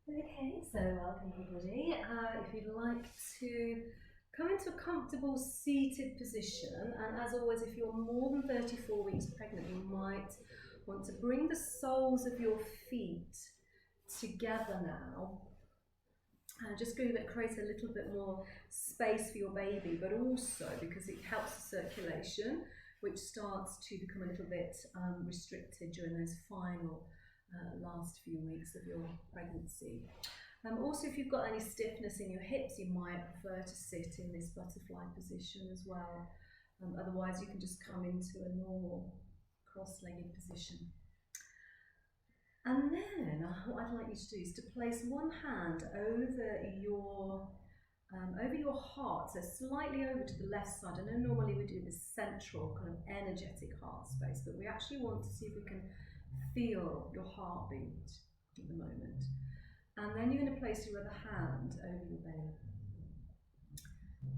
Okay, so welcome everybody. If you'd like to come into a comfortable seated position, and as always, if you're more than 34 weeks pregnant, you might want to bring the soles of your feet together now. Just going to create a little bit more space for your baby, but also because it helps the circulation, which starts to become a little bit restricted during those final last few weeks of your pregnancy. Also, if you've got any stiffness in your hips, you might prefer to sit in this butterfly position as well. Otherwise, you can just come into a normal cross-legged position. And then what I'd like you to do is to place one hand over your heart, so slightly over to the left side. I know normally we do this central kind of energetic heart space, but we actually want to see if we can feel your heartbeat at the moment. And then you're going to place your other hand over your belly.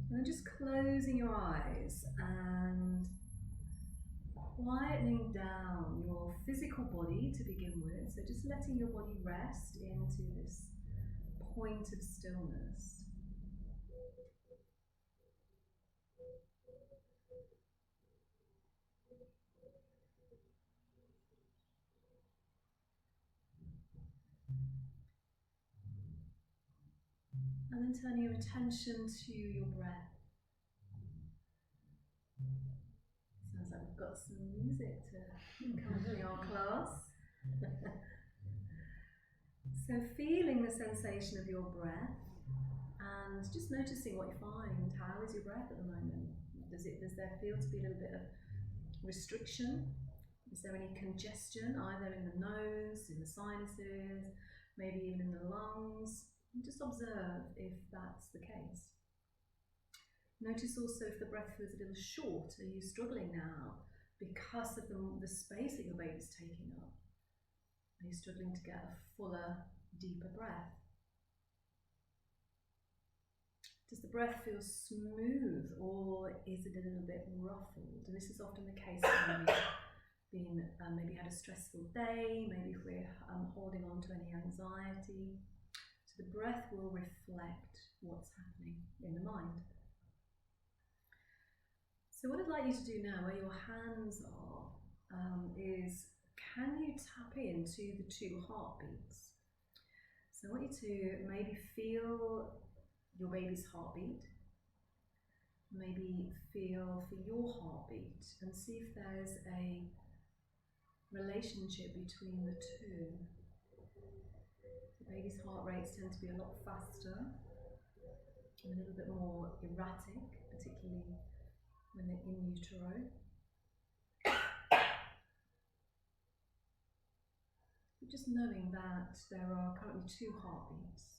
And then just closing your eyes and quietening down your physical body to begin with. So just letting your body rest into this point of stillness. And then turning your attention to your breath. Sounds like we've got some music to accompany our class. So feeling the sensation of your breath and just noticing what you find. How is your breath at the moment? Does there feel to be a little bit of restriction? Is there any congestion either in the nose, in the sinuses, maybe even in the lungs? And just observe if that's the case. Notice also if the breath feels a little short. Are you struggling now because of the space that your baby's taking up? Are you struggling to get a fuller, deeper breath? Does the breath feel smooth or is it a little bit ruffled? And this is often the case when we've maybe had a stressful day, maybe if we're holding on to any anxiety. So the breath will reflect what's happening in the mind. So what I'd like you to do now, where your hands are, is can you tap into the two heartbeats? So I want you to maybe feel your baby's heartbeat, maybe feel for your heartbeat and see if there's a relationship between the two. The baby's heart rates tend to be a lot faster and a little bit more erratic, particularly when they're in utero. But just knowing that there are currently two heartbeats.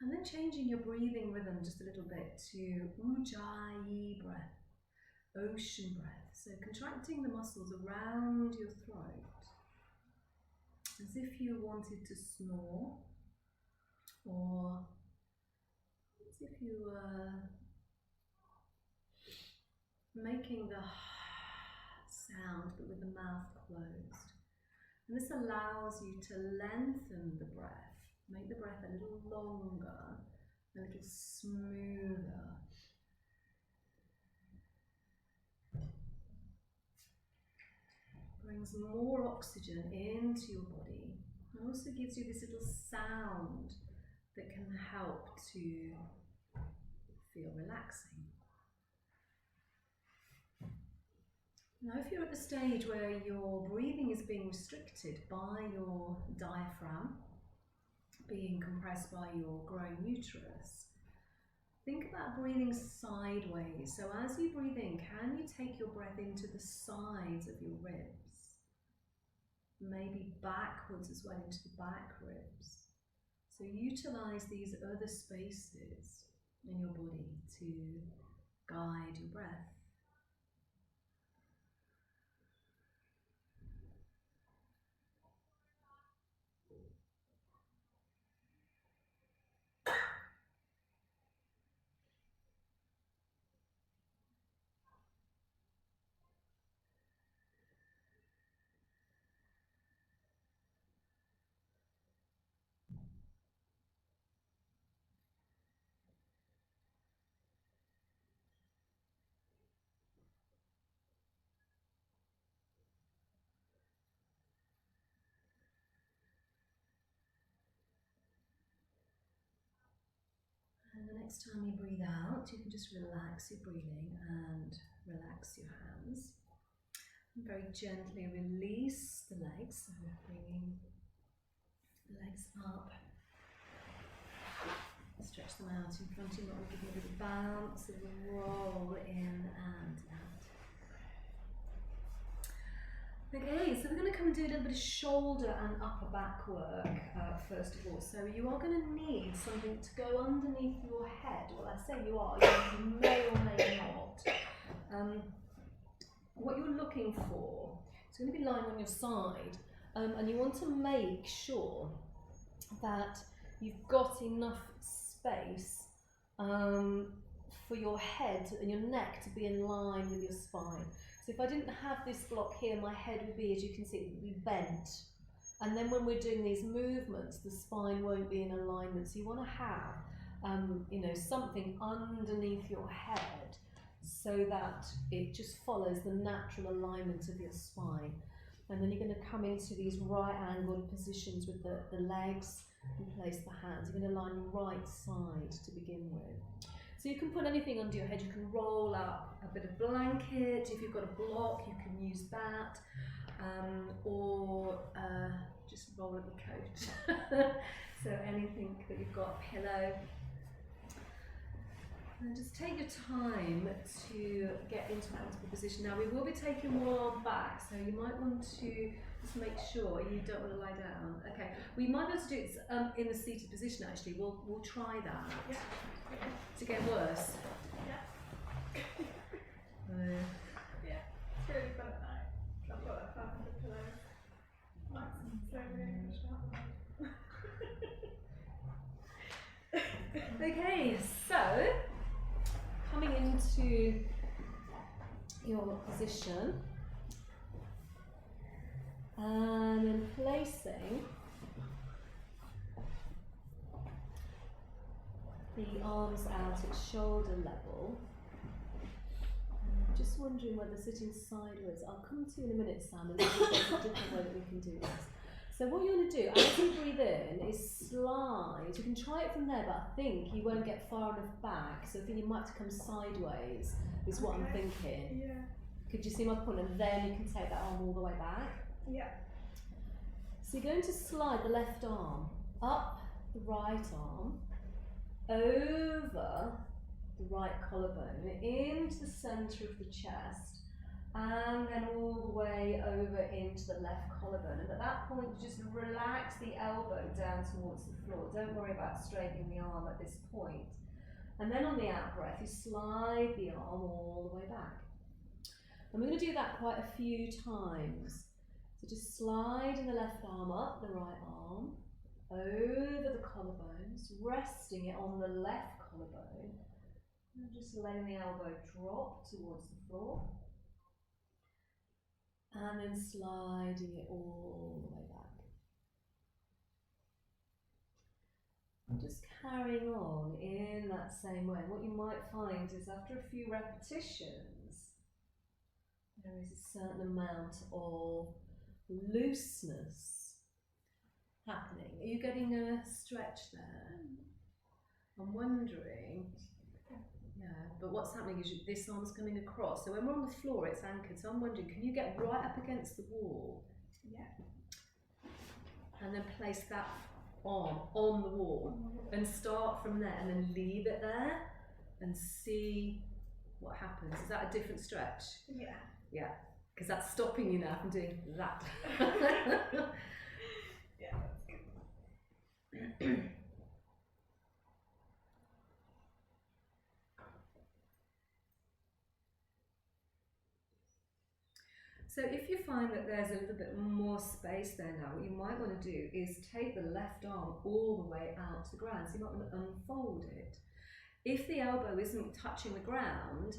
And then changing your breathing rhythm just a little bit to Ujjayi breath, ocean breath. So contracting the muscles around your throat as if you wanted to snore, or as if you were making the sound but with the mouth closed. And this allows you to lengthen the breath, make the breath a little longer, a little smoother. Brings more oxygen into your body and also gives you this little sound that can help to feel relaxing. Now, if you're at the stage where your breathing is being restricted by your diaphragm, being compressed by your growing uterus, think about breathing sideways. So as you breathe in, can you take your breath into the sides of your ribs? Maybe backwards as well into the back ribs. So utilize these other spaces in your body to guide your breath. And the next time you breathe out, you can just relax your breathing and relax your hands. And very gently release the legs, so bringing the legs up. Stretch them out in front of you, not give you a little bounce, a little roll in and out. Okay, so we're going to come and do a little bit of shoulder and upper back work first of all. So you are going to need something to go underneath your head. Well, I say you are, you may or may not. What you're looking for, it's going to be lying on your side, and you want to make sure that you've got enough space for your head and your neck to be in line with your spine. So if I didn't have this block here, my head would be, as you can see, it would be bent. And then when we're doing these movements, the spine won't be in alignment. So you want to have, something underneath your head so that it just follows the natural alignment of your spine. And then you're going to come into these right angled positions with the legs and place the hands. You're going to line your right side to begin with. So you can put anything under your head. You can roll up a bit of blanket. If you've got a block, you can use that. Or just roll up your coat. So anything that you've got, a pillow. And just take your time to get into a comfortable position. Now we will be taking one arm back, so you might want to just make sure you don't want to lie down. Okay, we might be able to do it in the seated position actually. We'll try that. Yeah. To get worse. Yeah. Yeah. It's really fun at night. I've got like 500 pillows. Maximum Okay, so coming into your position and then placing the arms out at shoulder level. I'm just wondering whether sitting sideways, I'll come to you in a minute, Sam, and there's a different way that we can do this. So what you want to do, as you breathe in, is slide. You can try it from there, but I think you won't get far enough back, so I think you might have to come sideways, is what I'm thinking. Yeah. Could you see my point? And then you can take that arm all the way back. Yeah. So you're going to slide the left arm up the right arm, over the right collarbone, into the centre of the chest, and then all the way over into the left collarbone. And at that point, just relax the elbow down towards the floor. Don't worry about straightening the arm at this point. And then on the out breath, you slide the arm all the way back. And we're going to do that quite a few times. So just sliding the left arm up the right arm, over the collarbones, resting it on the left collarbone, and just letting the elbow drop towards the floor, and then sliding it all the way back. And just carrying on in that same way. What you might find is after a few repetitions, there is a certain amount of looseness happening. Are you getting a stretch there? I'm wondering. Yeah, but what's happening is this arm's coming across. So when we're on the floor, it's anchored. So I'm wondering, can you get right up against the wall? Yeah. And then place that arm on the wall and start from there and then leave it there and see what happens. Is that a different stretch? Yeah. Yeah, because that's stopping you now from doing that. Yeah, that's good. So if you find that there's a little bit more space there now, what you might want to do is take the left arm all the way out to the ground. So you might want to unfold it. If the elbow isn't touching the ground,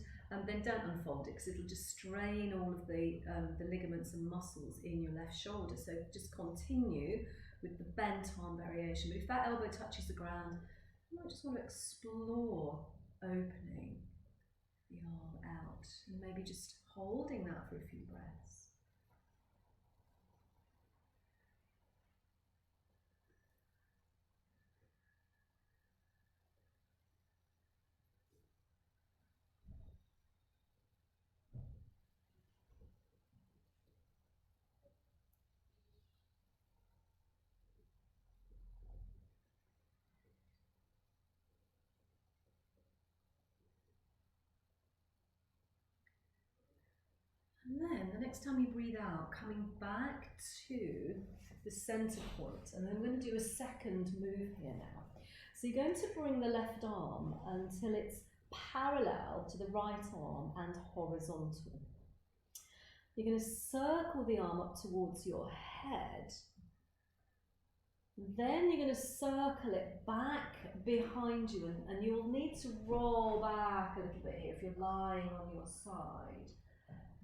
then don't unfold it because it'll just strain all of the ligaments and muscles in your left shoulder. So just continue with the bent arm variation. But if that elbow touches the ground, you might just want to explore opening the arm out and maybe just holding that for a few breaths. next time you breathe out, coming back to the center point, and then we're going to do a second move here now. So you're going to bring the left arm until it's parallel to the right arm and horizontal. You're going to circle the arm up towards your head. Then you're going to circle it back behind you, and you'll need to roll back a little bit here if you're lying on your side.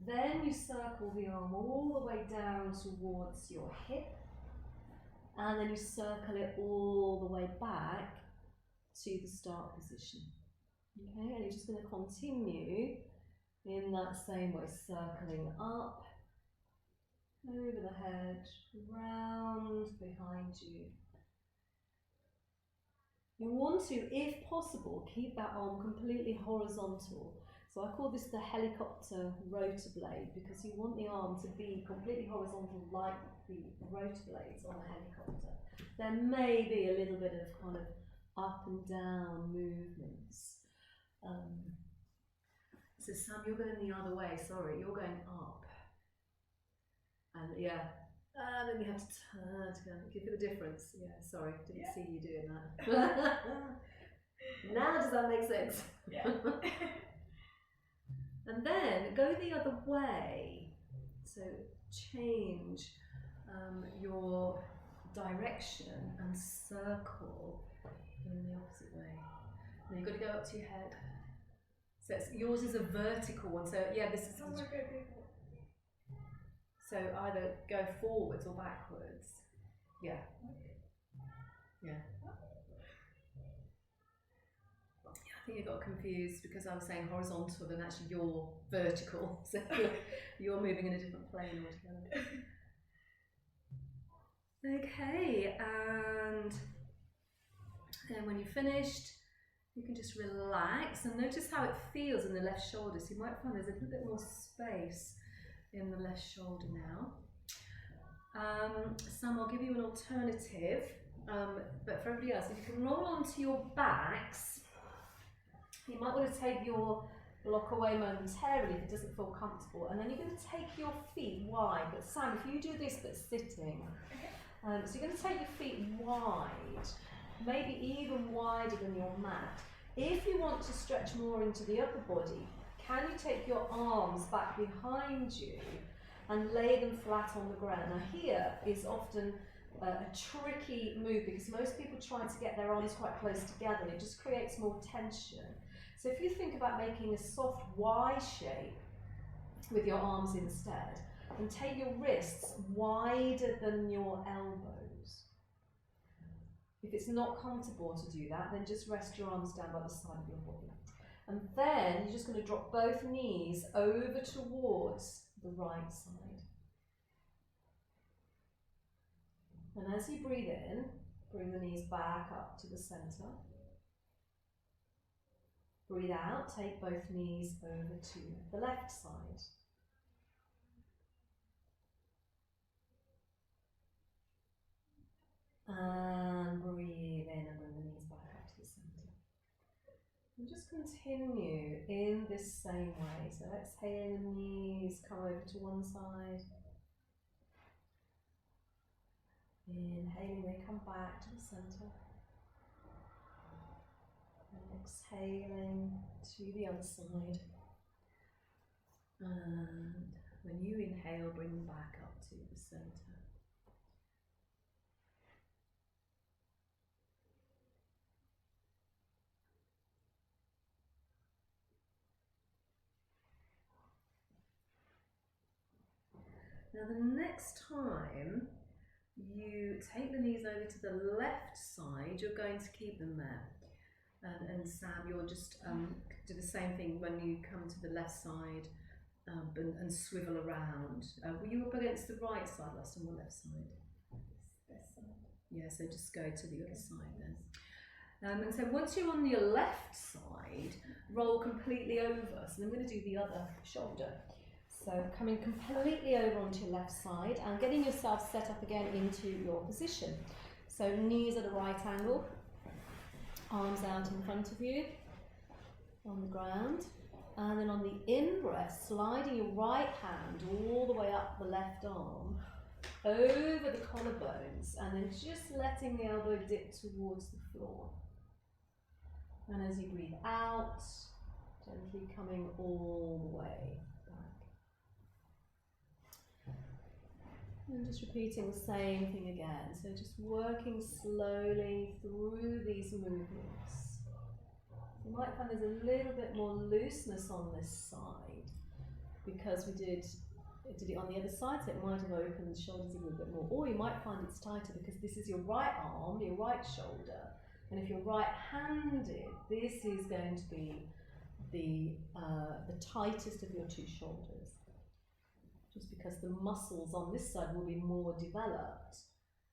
Then you circle the arm all the way down towards your hip, and then you circle it all the way back to the start position. Okay, and you're just going to continue in that same way, circling up, over the head, round behind you. You want to, if possible, keep that arm completely horizontal. So I call this the helicopter rotor blade, because you want the arm to be completely horizontal like the rotor blades on a helicopter. There may be a little bit of kind of up and down movements. So Sam, you're going the other way, sorry, you're going up. And yeah, then you have to turn to go, give it a difference. Yeah, sorry, didn't see you doing that. Now does that make sense? Yeah. And then go the other way. So change your direction and circle in the opposite way. Now you've got to go up to your head. So yours is a vertical one. So yeah, this is. So either go forwards or backwards. Yeah. Yeah. I think you got confused because I was saying horizontal and actually you're vertical. So you're moving in a different plane altogether. Okay, and then when you're finished, you can just relax and notice how it feels in the left shoulder. So you might find there's a little bit more space in the left shoulder now. Sam, I'll give you an alternative, but for everybody else, if you can roll onto your backs, you might want to take your block away momentarily if it doesn't feel comfortable, and then you're going to take your feet wide. But Sam, if you do this but sitting, so you're going to take your feet wide, maybe even wider than your mat. If you want to stretch more into the upper body, can you take your arms back behind you and lay them flat on the ground? Now here is often a tricky move because most people try to get their arms quite close together and it just creates more tension. So if you think about making a soft Y shape with your arms instead, and take your wrists wider than your elbows. If it's not comfortable to do that, then just rest your arms down by the side of your body. And then you're just going to drop both knees over towards the right side. And as you breathe in, bring the knees back up to the center. Breathe out, take both knees over to the left side. And breathe in and bring the knees back up to the center. And just continue in this same way. So exhaling, the knees come over to one side. Inhaling, they come back to the center. And exhaling to the other side. And when you inhale, bring them back up to the center. Now the next time you take the knees over to the left side, you're going to keep them there. And Sam, you'll just do the same thing when you come to the left side and swivel around. Were you up against the right side last time or left side? This side. Yeah, so just go to the other side then. And so once you're on your left side, roll completely over. So I'm going to do the other shoulder. So coming completely over onto your left side and getting yourself set up again into your position. So knees at a right angle, arms out in front of you on the ground, And then on the in-breath, sliding your right hand all the way up the left arm, over the collarbones, and then just letting the elbow dip towards the floor. And as you breathe out, gently coming all the way back. And just repeating the same thing again. So just working slowly through these movements. You might find there's a little bit more looseness on this side because we did it on the other side, so it might have opened the shoulders a little bit more. Or you might find it's tighter because this is your right arm, your right shoulder. And if you're right-handed, this is going to be the tightest of your two shoulders. Just because the muscles on this side will be more developed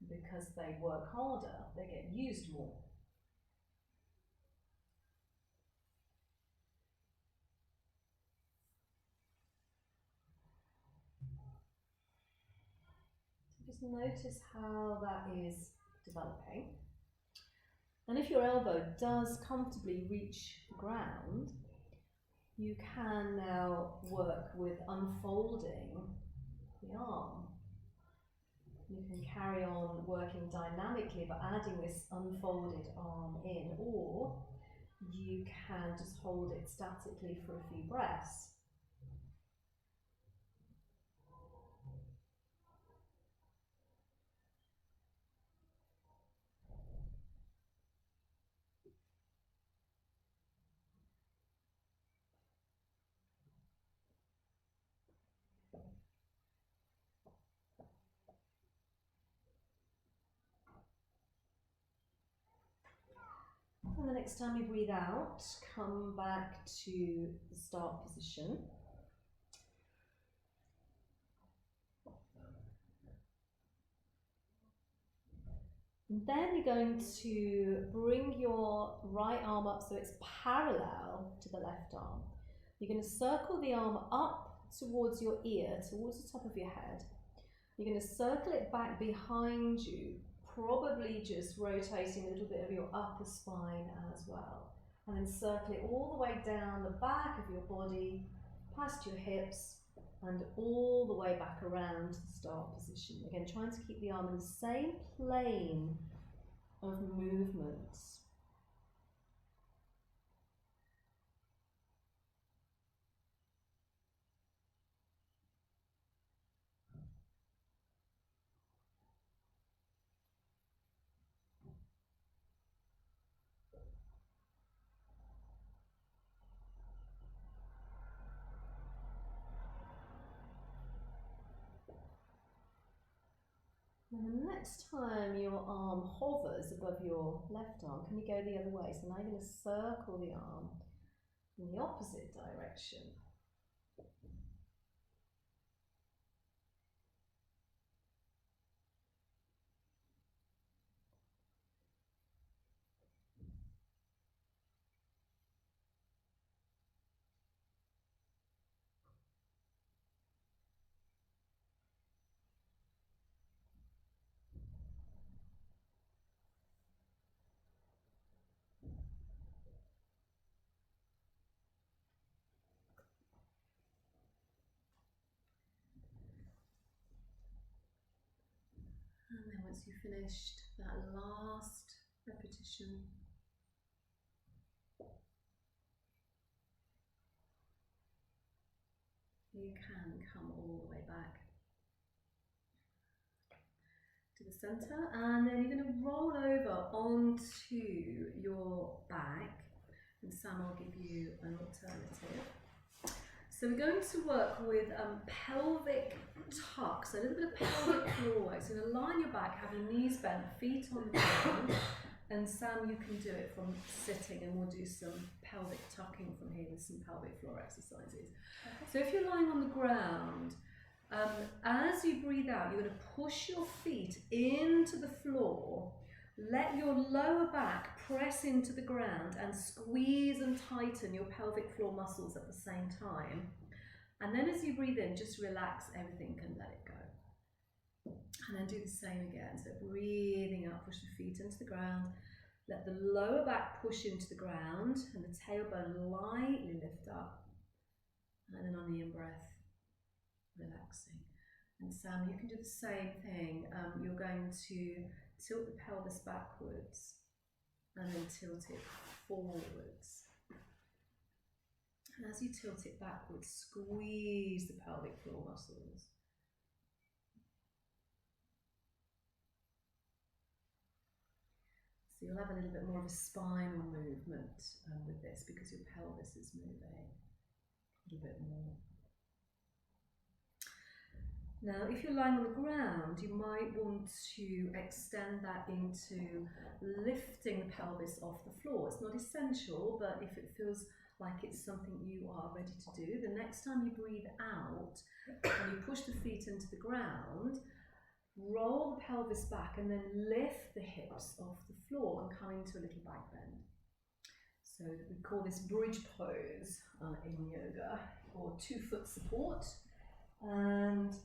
because they work harder, they get used more. Just notice how that is developing. And if your elbow does comfortably reach the ground, you can now work with unfolding the arm. You can carry on working dynamically by adding this unfolded arm in, or you can just hold it statically for a few breaths. And the next time you breathe out, come back to the start position. And then you're going to bring your right arm up so it's parallel to the left arm. You're going to circle the arm up towards your ear, towards the top of your head. You're going to circle it back behind you, probably just rotating a little bit of your upper spine as well. And then circle it all the way down the back of your body, past your hips, and all the way back around to the start position. Again, trying to keep the arm in the same plane of movements. And the next time your arm hovers above your left arm, can you go the other way? So now you're going to circle the arm in the opposite direction. And then once you've finished that last repetition, you can come all the way back to the centre, and then you're going to roll over onto your back, and Sam will give you an alternative. So we're going to work with pelvic tuck, so a little bit of pelvic floor work. So you're going to lie on your back, have your knees bent, feet on the ground, and Sam, you can do it from sitting, and we'll do some pelvic tucking from here with some pelvic floor exercises. Okay. So if you're lying on the ground, as you breathe out, you're going to push your feet into the floor, let your lower back press into the ground and squeeze and tighten your pelvic floor muscles at the same time. And then as you breathe in, just relax everything and let it go. And then do the same again. So breathing out, push the feet into the ground, let the lower back push into the ground and the tailbone lightly lift up. And then on the in-breath, relaxing. And Sam, you can do the same thing. You're going to tilt the pelvis backwards and then tilt it forwards. And as you tilt it backwards, squeeze the pelvic floor muscles. So you'll have a little bit more of a spinal movement with this because your pelvis is moving a little bit more. Now, if you're lying on the ground, you might want to extend that into lifting the pelvis off the floor. It's not essential, but if it feels like it's something you are ready to do, the next time you breathe out and you push the feet into the ground, roll the pelvis back and then lift the hips off the floor and come into a little back bend. So we call this bridge pose in yoga, or 2-foot support. And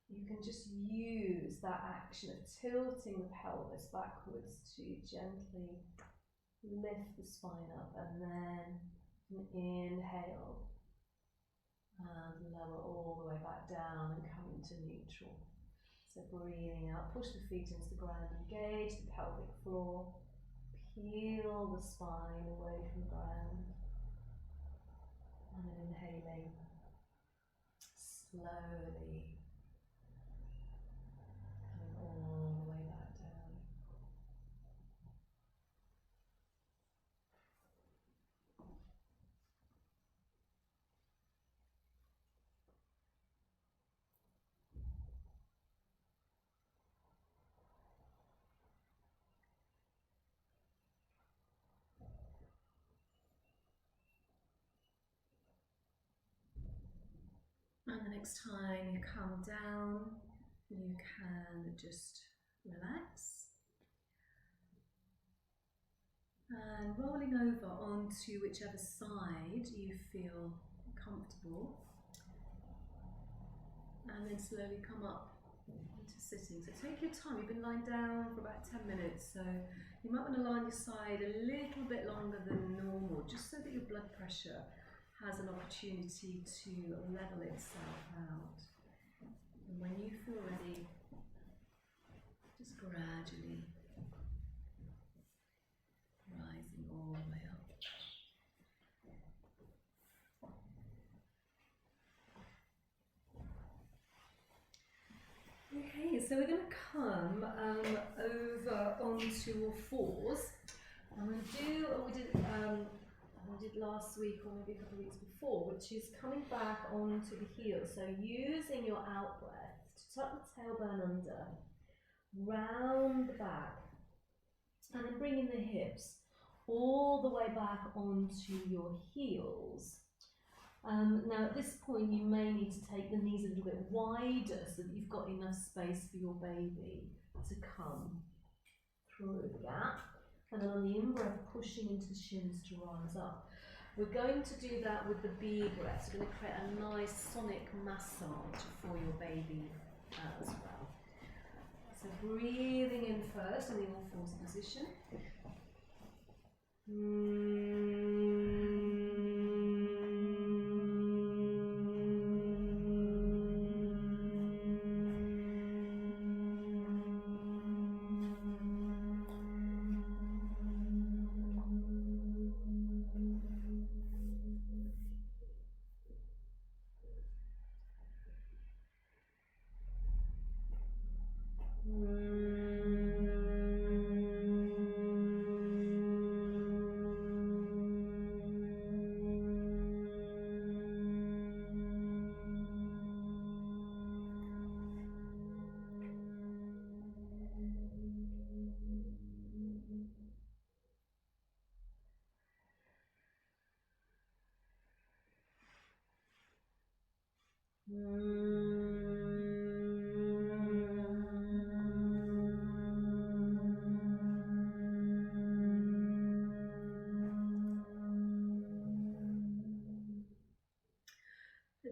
you can just use that action of tilting the pelvis backwards to gently lift the spine up, and then inhale and lower all the way back down and come into neutral. So breathing out, push the feet into the ground, engage the pelvic floor, peel the spine away from the ground, and then inhaling slowly, coming all the way back down. And the next time you come down, you can just relax. And rolling over onto whichever side you feel comfortable. And then slowly come up into sitting. So take your time. You've been lying down for about 10 minutes, so you might want to lie on your side a little bit longer than normal, just so that your blood pressure has an opportunity to level itself out. And when you feel ready, just gradually rising all the way up. Okay, so we're going to come over onto all fours. I'm going to do what we did last week or maybe a couple of weeks before, which is coming back onto the heels. So using your out breath to tuck the tailbone under, round the back, and then bringing the hips all the way back onto your heels. Now at this point you may need to take the knees a little bit wider so that you've got enough space for your baby to come through the gap. And then on the in-breath, pushing into the shins to rise up. We're going to do that with the B breath. So we're going to create a nice sonic massage for your baby as well. So breathing in first in the all fours position.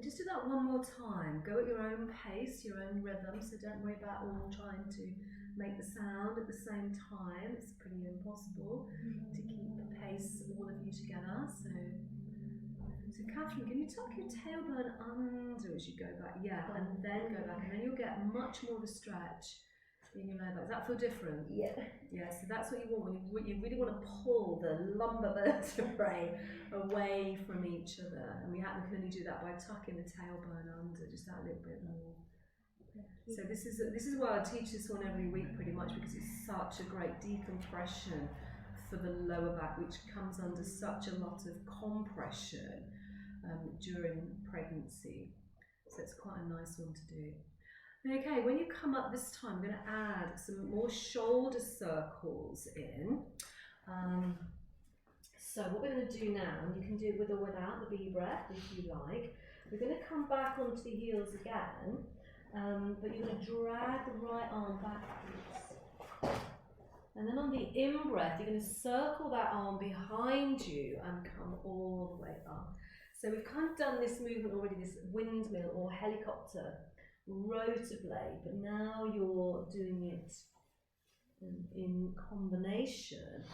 Just do that one more time. Go at your own pace, your own rhythm, so don't worry about all trying to make the sound at the same time. It's pretty impossible to keep the pace, all of you together, so So Catherine, can you tuck your tailbone under as you go back? Yeah, and then go back, and then you'll get much more of a stretch in your lower back. Does that feel different? Yeah. Yeah, so that's what you want when you really want to pull the lumbar vertebrae away from each other. And we can only do that by tucking the tailbone under just that little bit more. So this is why I teach this one every week pretty much, because it's such a great decompression for the lower back, which comes under such a lot of compression during pregnancy. So it's quite a nice one to do. Okay, when you come up this time, I'm going to add some more shoulder circles in. So what we're going to do now, and you can do it with or without the bee breath if you like, we're going to come back onto the heels again, but you're going to drag the right arm backwards. And then on the in-breath, you're going to circle that arm behind you and come all the way up. So we've kind of done this movement already, this windmill or helicopter rotor blade, but now you're doing it in combination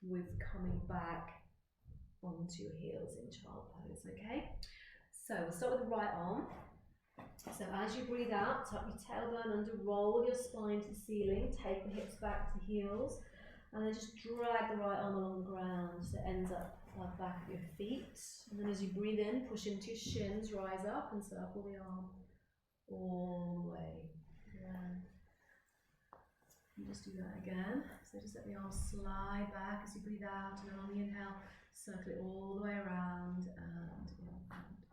with coming back onto your heels in child pose, okay? So we'll start with the right arm. So as you breathe out, tuck your tailbone under, roll your spine to the ceiling, take the hips back to the heels, and then just drag the right arm along the ground so it ends up like the back of your feet. And then as you breathe in, push into your shins, rise up and circle the arm all the way around. And just do that again. So just let the arm slide back as you breathe out, and then on the inhale, circle it all the way around and in front.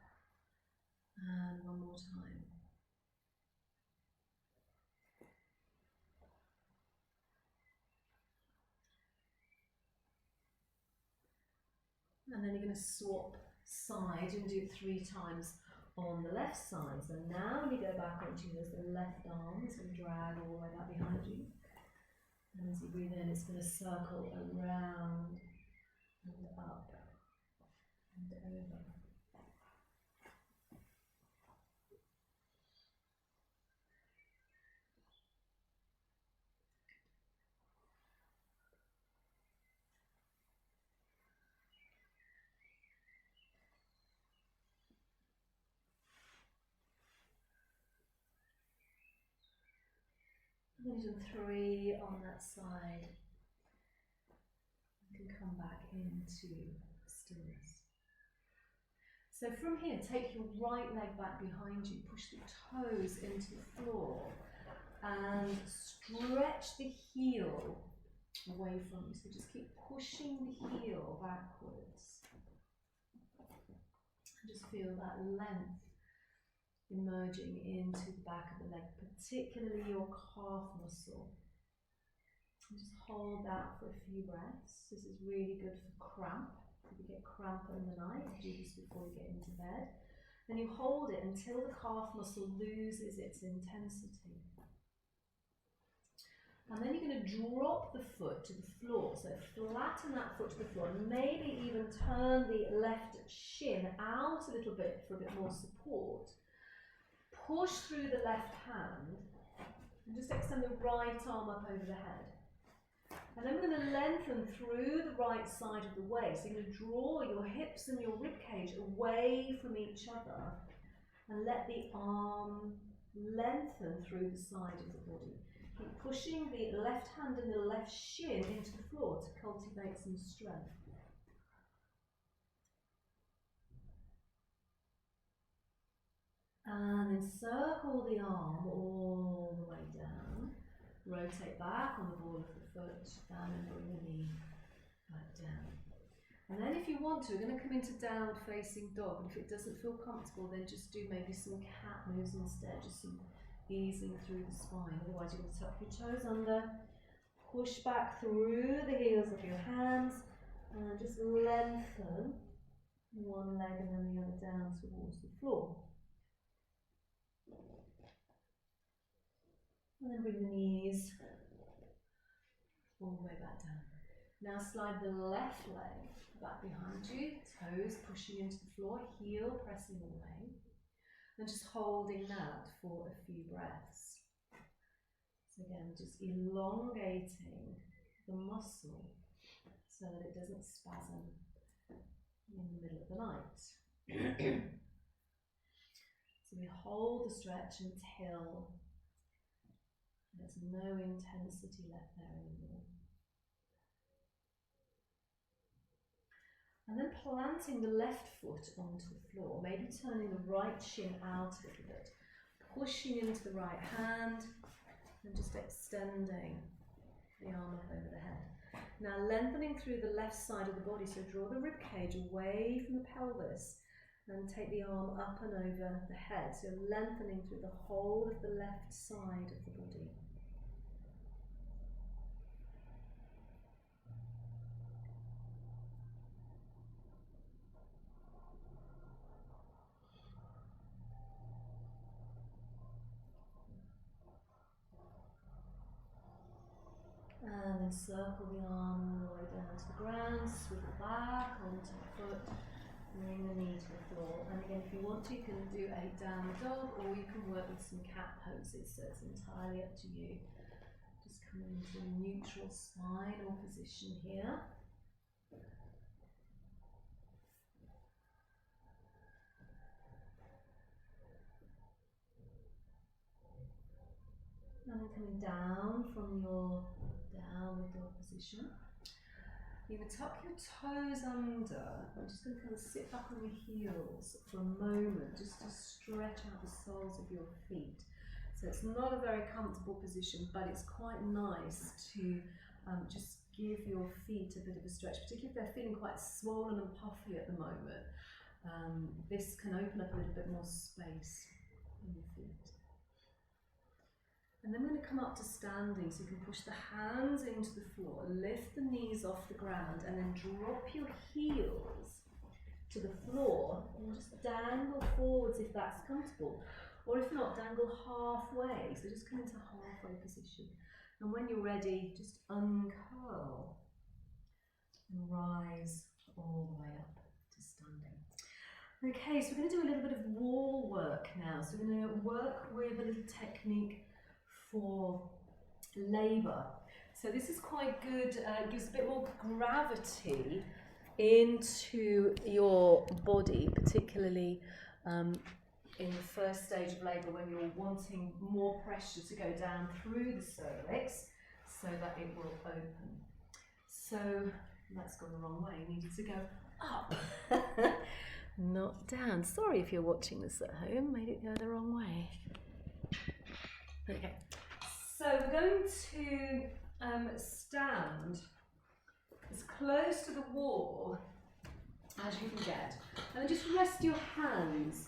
And one more time. And then you're going to swap side and do it 3 times on the left side. So now when you go back onto yours, the left arm is going to drag all the way back behind you. And as you breathe in, it's going to circle around and up and over. And then you've done 3 on that side. You can come back into stillness. So from here, take your right leg back behind you, push the toes into the floor, and stretch the heel away from you. So just keep pushing the heel backwards. And just feel that length emerging into the back of the leg, particularly your calf muscle. And just hold that for a few breaths. This is really good for cramp. If you get cramp in the night, do this before you get into bed. And you hold it until the calf muscle loses its intensity. And then you're going to drop the foot to the floor. So flatten that foot to the floor, and maybe even turn the left shin out a little bit for a bit more support. Push through the left hand and just extend the right arm up over the head. And then we're going to lengthen through the right side of the waist. So you're going to draw your hips and your rib cage away from each other and let the arm lengthen through the side of the body. Keep pushing the left hand and the left shin into the floor to cultivate some strength. And then circle the arm all the way down. Rotate back on the ball of the foot and then bring the knee back down. And then if you want to, we're going to come into downward facing dog. And if it doesn't feel comfortable, then just do maybe some cat moves instead, just some easing through the spine. Otherwise you're going to tuck your toes under, push back through the heels of your hands, and just lengthen one leg and then the other down towards the floor. And then bring the knees all the way back down. Now slide the left leg back behind you, toes pushing into the floor, heel pressing away, and just holding that for a few breaths. So again, just elongating the muscle so that it doesn't spasm in the middle of the night. So we hold the stretch until there's no intensity left there anymore. And then planting the left foot onto the floor, maybe turning the right shin out a little bit, pushing into the right hand, and just extending the arm up over the head. Now lengthening through the left side of the body, so draw the rib cage away from the pelvis and take the arm up and over the head, so lengthening through the whole of the left side of the body. And then circle the arm all the way down to the ground, swivel back onto the foot, bring the knee to the floor. And again, if you want to, you can do a downward dog, or you can work with some cat poses, so it's entirely up to you. Just come into a neutral spinal position here. And then coming down from your downward dog position. You would tuck your toes under. I'm just going to kind of sit back on your heels for a moment, just to stretch out the soles of your feet. So it's not a very comfortable position, but it's quite nice to just give your feet a bit of a stretch, particularly if they're feeling quite swollen and puffy at the moment. This can open up a little bit more space in your feet. And then we're going to come up to standing, so you can push the hands into the floor, lift the knees off the ground, and then drop your heels to the floor and just dangle forwards if that's comfortable. Or if not, dangle halfway, so just come into halfway position. And when you're ready, just uncurl and rise all the way up to standing. Okay, so we're going to do a little bit of wall work now. So we're going to work with a little technique for labour. So this is quite good, gives a bit more gravity into your body, particularly in the first stage of labour when you're wanting more pressure to go down through the cervix so that it will open. So that's gone the wrong way, it needed to go up, not down. Sorry if you're watching this at home, made it go the wrong way. Okay. So we're going to stand as close to the wall as you can get, and then just rest your hands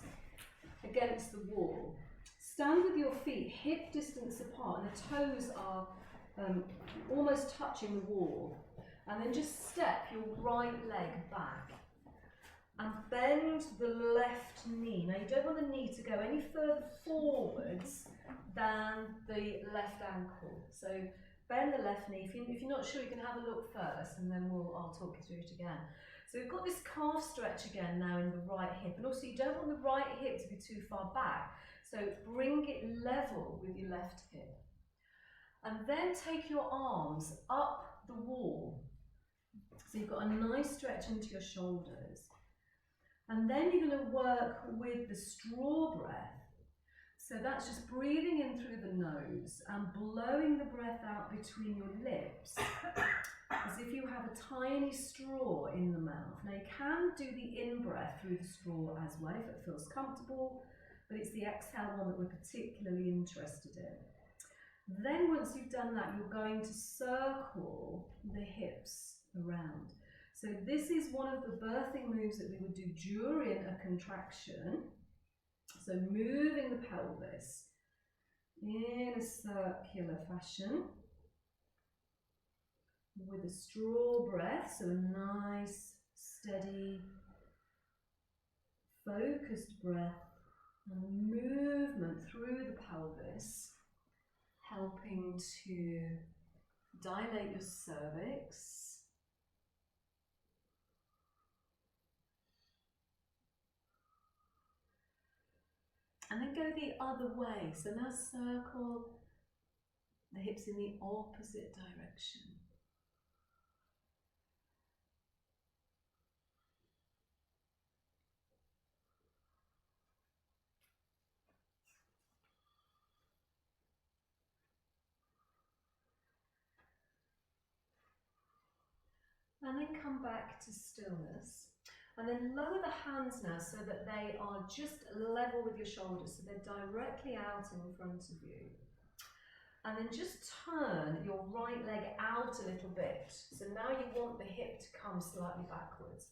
against the wall. Stand with your feet hip distance apart, and the toes are almost touching the wall, and then just step your right leg back and bend the left knee. Now you don't want the knee to go any further forwards than the left ankle. So bend the left knee. If you're not sure, you can have a look first, and then I'll talk you through it again. So we've got this calf stretch again now in the right hip, and also you don't want the right hip to be too far back. So bring it level with your left hip. And then take your arms up the wall. So you've got a nice stretch into your shoulders. And then you're going to work with the straw breath. So that's just breathing in through the nose and blowing the breath out between your lips as if you have a tiny straw in the mouth. Now you can do the in-breath through the straw as well if it feels comfortable, but it's the exhale one that we're particularly interested in. Then once you've done that, you're going to circle the hips around. So this is one of the birthing moves that we would do during a contraction. So moving the pelvis in a circular fashion with a straw breath, so a nice, steady, focused breath and movement through the pelvis, helping to dilate your cervix. And then go the other way. So now circle the hips in the opposite direction. And then come back to stillness. And then lower the hands now so that they are just level with your shoulders, so they're directly out in front of you. And then just turn your right leg out a little bit. So now you want the hip to come slightly backwards.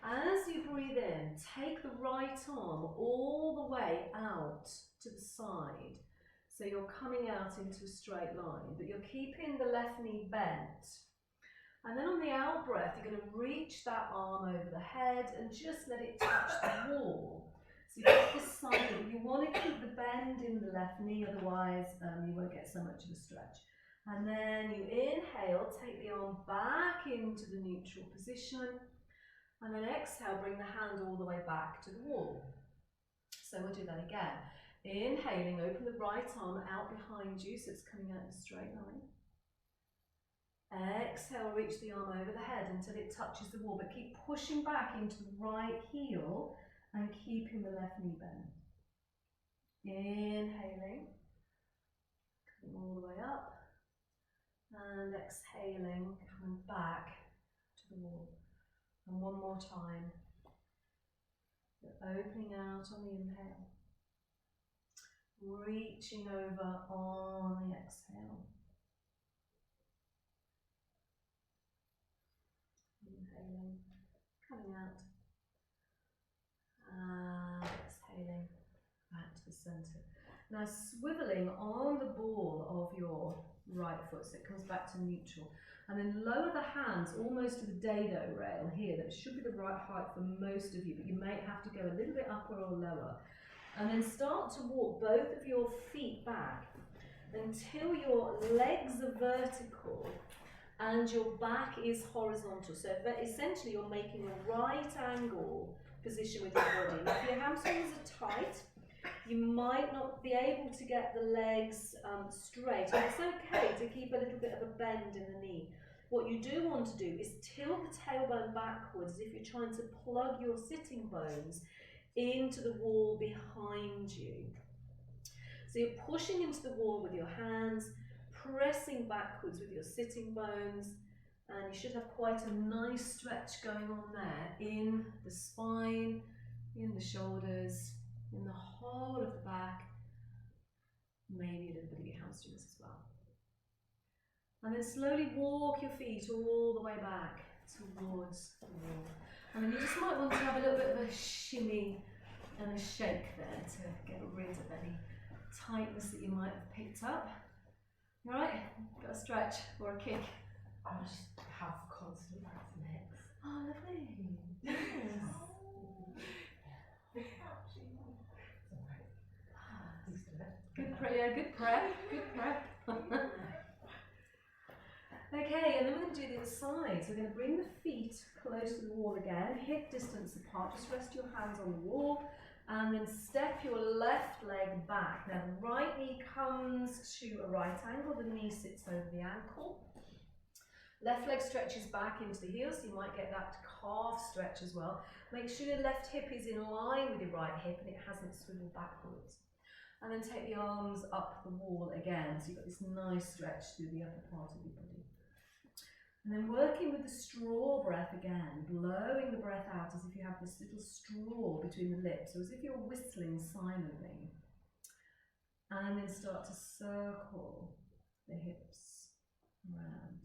As you breathe in, take the right arm all the way out to the side. So you're coming out into a straight line, but you're keeping the left knee bent. And then on the out breath, you're going to reach that arm over the head and just let it touch the wall. So you get this side, you want to keep the bend in the left knee, otherwise you won't get so much of a stretch. And then you inhale, take the arm back into the neutral position. And then exhale, bring the hand all the way back to the wall. So we'll do that again. Inhaling, open the right arm out behind you, so it's coming out in a straight line. Exhale, reach the arm over the head until it touches the wall, but keep pushing back into the right heel and keeping the left knee bent. Inhaling, coming all the way up, and exhaling, coming back to the wall. And one more time. You're opening out on the inhale, reaching over on the exhale. Inhaling, coming out, and exhaling back to the centre. Now swivelling on the ball of your right foot so it comes back to neutral. And then lower the hands almost to the dado rail here. That should be the right height for most of you, but you may have to go a little bit upper or lower. And then start to walk both of your feet back until your legs are vertical and your back is horizontal. So essentially you're making a right angle position with your body. Now if your hamstrings are tight, you might not be able to get the legs straight, and it's okay to keep a little bit of a bend in the knee. What you do want to do is tilt the tailbone backwards as if you're trying to plug your sitting bones into the wall behind you. So you're pushing into the wall with your hands, pressing backwards with your sitting bones, and you should have quite a nice stretch going on there in the spine, in the shoulders, in the whole of the back, maybe a little bit of your hamstrings as well. And then slowly walk your feet all the way back towards the wall. And then you just might want to have a little bit of a shimmy and a shake there to get rid of any tightness that you might have picked up. All right, got a stretch or a kick? I just have constant back legs. Oh, lovely. Yes. Good prep, yeah, good prep, good prep. Okay, and then we're going to do the other side. So we're going to bring the feet close to the wall again, hip distance apart, just rest your hands on the wall, and then step your left leg back. Now the right knee comes to a right angle, the knee sits over the ankle. Left leg stretches back into the heels, so you might get that calf stretch as well. Make sure your left hip is in line with your right hip and it hasn't swiveled backwards. And then take the arms up the wall again, so you've got this nice stretch through the upper part of your body. And then working with the straw breath again, blowing the breath out as if you have this little straw between the lips, so as if you're whistling silently. And then start to circle the hips around.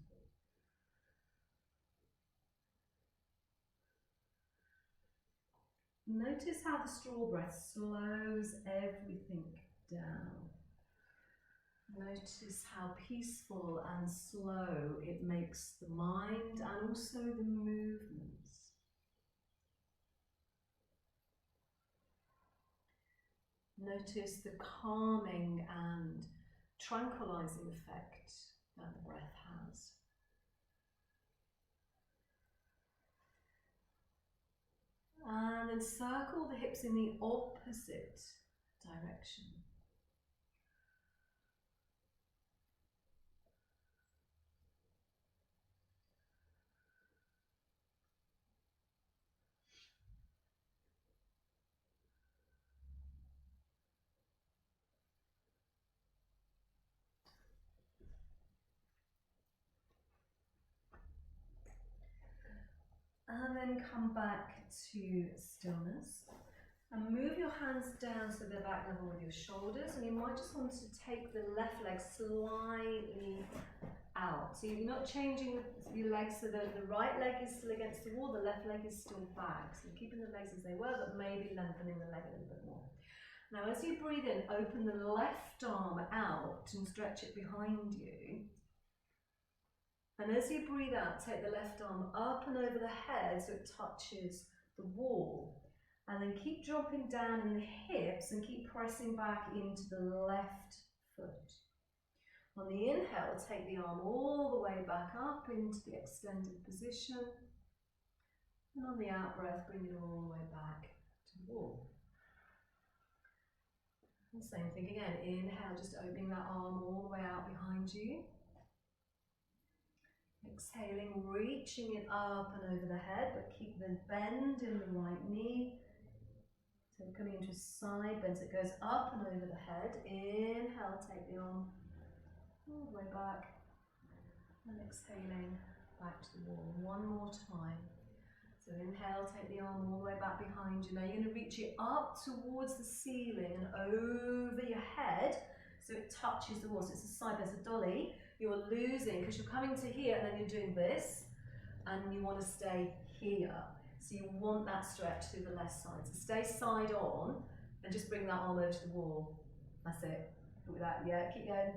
Notice how the straw breath slows everything down. Notice how peaceful and slow it makes the mind and also the movements. Notice the calming and tranquilizing effect that the breath has. And then circle the hips in the opposite direction. then come back to stillness. And move your hands down so they're back level with your shoulders, and you might just want to take the left leg slightly out. So you're not changing your legs so that the right leg is still against the wall, the left leg is still back. So you're keeping the legs as they were, but maybe lengthening the leg a little bit more. Now as you breathe in, open the left arm out and stretch it behind you. And as you breathe out, take the left arm up and over the head so it touches the wall. And then keep dropping down in the hips and keep pressing back into the left foot. On the inhale, take the arm all the way back up into the extended position. And on the out breath, bring it all the way back to the wall. And same thing again, inhale, just opening that arm all the way out behind you. Exhaling, reaching it up and over the head, but keep the bend in the right knee. So coming into a side bend, so it goes up and over the head. Inhale, take the arm all the way back. And exhaling, back to the wall. One more time. So inhale, take the arm all the way back behind you. Now you're going to reach it up towards the ceiling and over your head so it touches the wall. So it's a side bend, so dolly. You're losing because you're coming to here and then you're doing this and you want to stay here. So you want that stretch through the left side. So stay side on and just bring that arm over to the wall. That's it. Look at that. Yeah, keep going.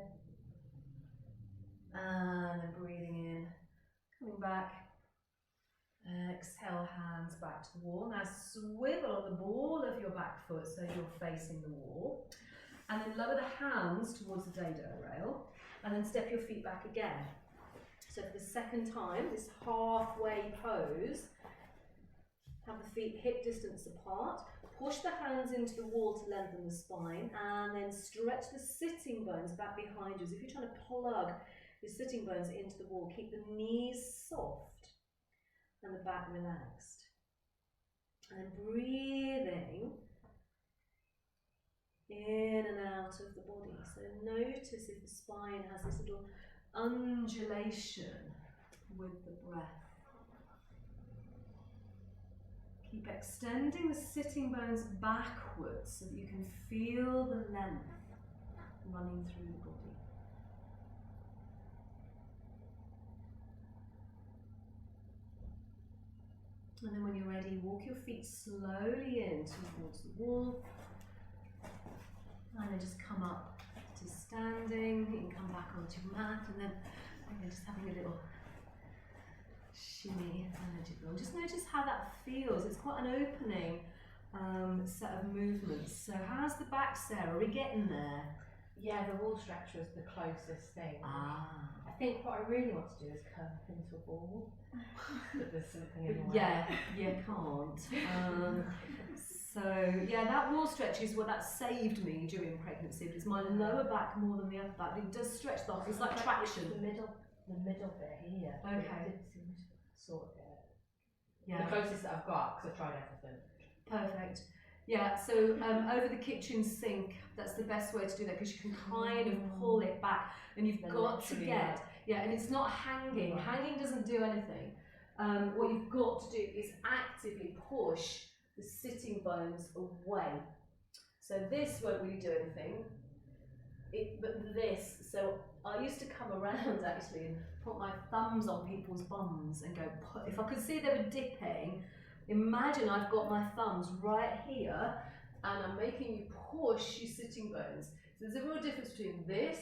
And then breathing in, coming back. Exhale, hands back to the wall. Now swivel on the ball of your back foot so you're facing the wall. And then lower the hands towards the dado rail. And then step your feet back again. So for the second time, this halfway pose, have the feet hip distance apart, push the hands into the wall to lengthen the spine, and then stretch the sitting bones back behind you. As if you're trying to plug your sitting bones into the wall, keep the knees soft and the back relaxed. And breathing in and out of the body. So notice if the spine has this little undulation with the breath. Keep extending the sitting bones backwards so that you can feel the length running through the body. And then when you're ready, walk your feet slowly in towards the wall. And then just come up to standing, you can come back onto your mat, and then again just having a little shimmy and just notice how that feels. It's quite an opening set of movements. So how's the back, Sarah? Are we getting there? Yeah, the wall stretch was the closest thing. I think what I really want to do is curve into a ball, but there's something in the way. Yeah, you can't. So yeah, that wall stretch is what that saved me during pregnancy. It's my lower back more than the upper back. It does stretch the. It's like traction. The middle bit here. Okay. It did seem to sort of get Yeah. the closest that I've got because I've tried everything. Perfect. Yeah. So over the kitchen sink, that's the best way to do that because you can kind of pull it back, and you've got to get and it's not hanging. Right. Hanging doesn't do anything. What you've got to do is actively push the sitting bones away. So this won't really do anything, but this, so I used to come around actually and put my thumbs on people's bums and go, if I could see they were dipping, imagine I've got my thumbs right here and I'm making you push your sitting bones. So there's a real difference between this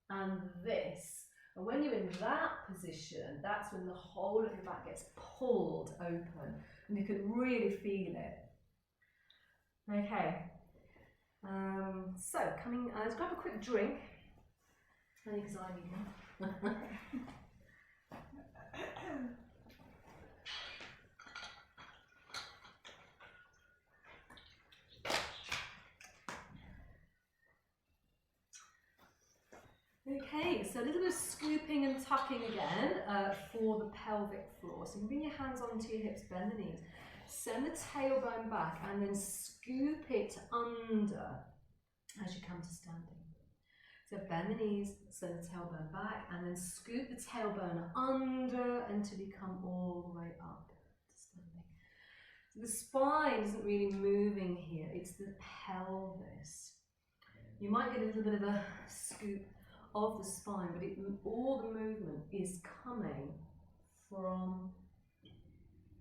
and this. And when you're in that position, that's when the whole of your back gets pulled open. And you can really feel it. Okay. So coming, let's grab a quick drink. Only because I need one. Okay, so a little bit of scooping and tucking again for the pelvic floor. So you can bring your hands onto your hips, bend the knees, send the tailbone back, and then scoop it under as you come to standing. So bend the knees, send the tailbone back, and then scoop the tailbone under until you come all the way up to standing. So the spine isn't really moving here, it's the pelvis. You might get a little bit of a scoop of the spine, but all the movement is coming from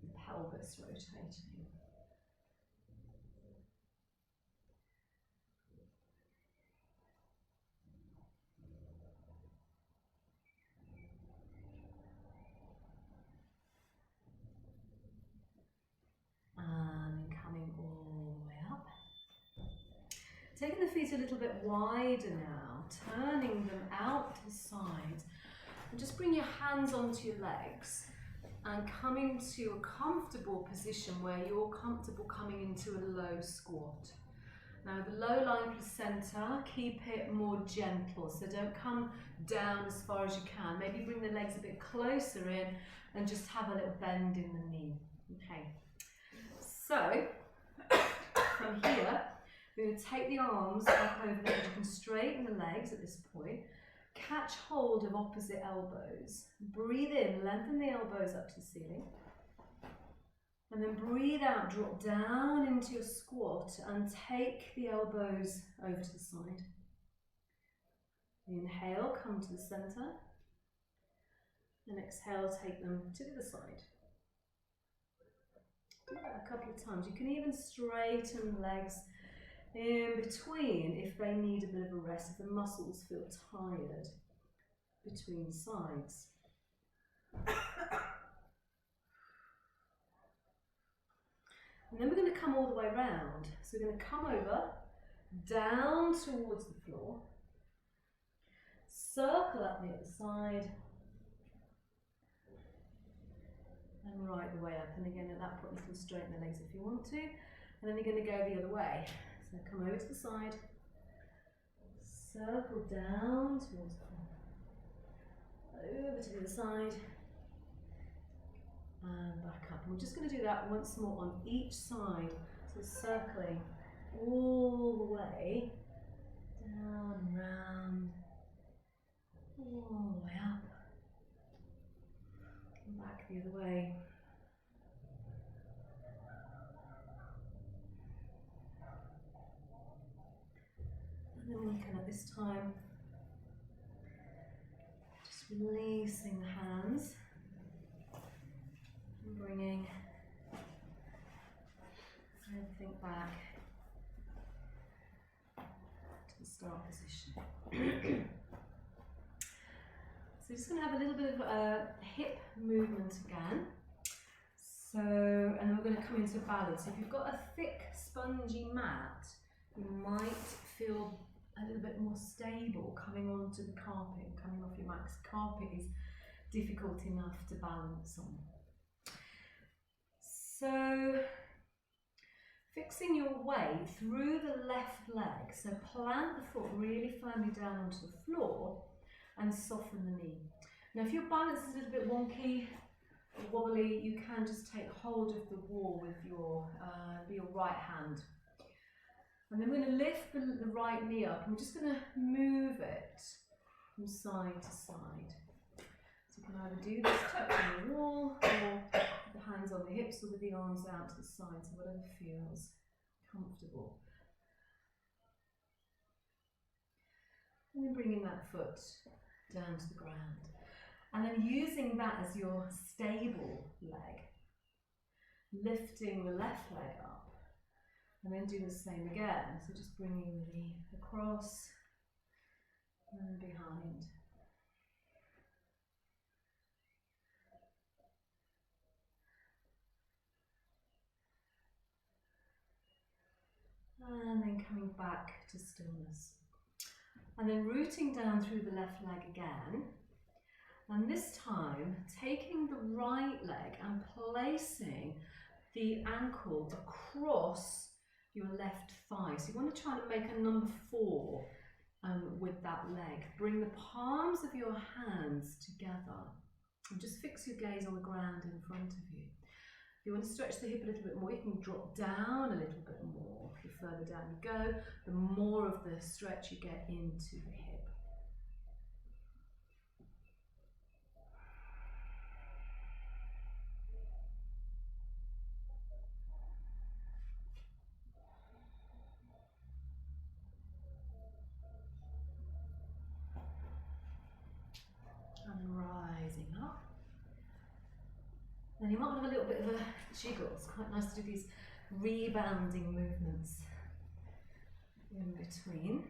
the pelvis rotating. And coming all the way up. Taking the feet a little bit wider now, turning them out to the sides. And just bring your hands onto your legs and coming to a comfortable position where you're comfortable coming into a low squat. Now the low lying placenta, keep it more gentle, so don't come down as far as you can. Maybe bring the legs a bit closer in and just have a little bend in the knee. Okay. So, from here, we're going to take the arms back over the head. You can straighten the legs at this point. Catch hold of opposite elbows. Breathe in, lengthen the elbows up to the ceiling. And then breathe out, drop down into your squat and take the elbows over to the side. Inhale, come to the center. And exhale, take them to the other side. Do that a couple of times. You can even straighten legs in between if they need a bit of a rest, if the muscles feel tired between sides. And then we're going to come all the way around. So we're going to come over, down towards the floor, circle up the other side, and right the way up. And again, at that point, you can straighten the legs if you want to. And then you're going to go the other way. So come over to the side, circle down towards the floor, over to the other side, and back up. And we're just going to do that once more on each side. So circling all the way down and round, all the way up, and back the other way. And then we can, at this time, just releasing the hands and bringing everything back to the start position. So just going to have a little bit of a hip movement again. So, and then we're going to come into balance. If you've got a thick, spongy mat, you might feel a little bit more stable coming onto the carpet, coming off your mat, because carpet is difficult enough to balance on. So, fixing your weight through the left leg, so plant the foot really firmly down onto the floor and soften the knee. Now if your balance is a little bit wonky or wobbly, you can just take hold of the wall with your right hand. And then we're going to lift the right knee up, and we're just going to move it from side to side. So you can either do this touching the wall, or with the hands on the hips, or with the arms out to the side, so whatever feels comfortable. And then bringing that foot down to the ground. And then using that as your stable leg, lifting the left leg up. And then do the same again. So just bringing the knee across and behind. And then coming back to stillness. And then rooting down through the left leg again. And this time, taking the right leg and placing the ankle across your left thigh. So you want to try to make a number 4 with that leg. Bring the palms of your hands together and just fix your gaze on the ground in front of you. If you want to stretch the hip a little bit more, you can drop down a little bit more. The further down you go, the more of the stretch you get into the hip. might want to have a little bit of a jiggle. It's quite nice to do these rebounding movements in between.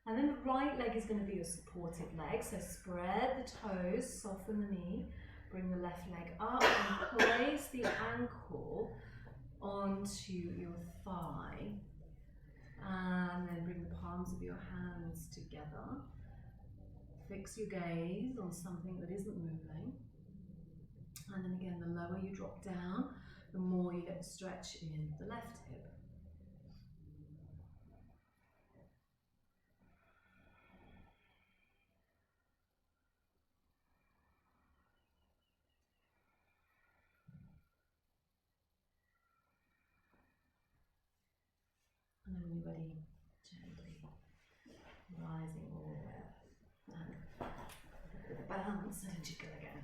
And then the right leg is going to be your supported leg. So spread the toes, soften the knee, bring the left leg up and place the ankle onto your thigh. And then bring the palms of your hands together. Fix your gaze on something that isn't moving. And then again, the lower you drop down, the more you get stretch in the left hip. And then when you're ready, gently rising all the way up. And a bit of bounce and jiggle again.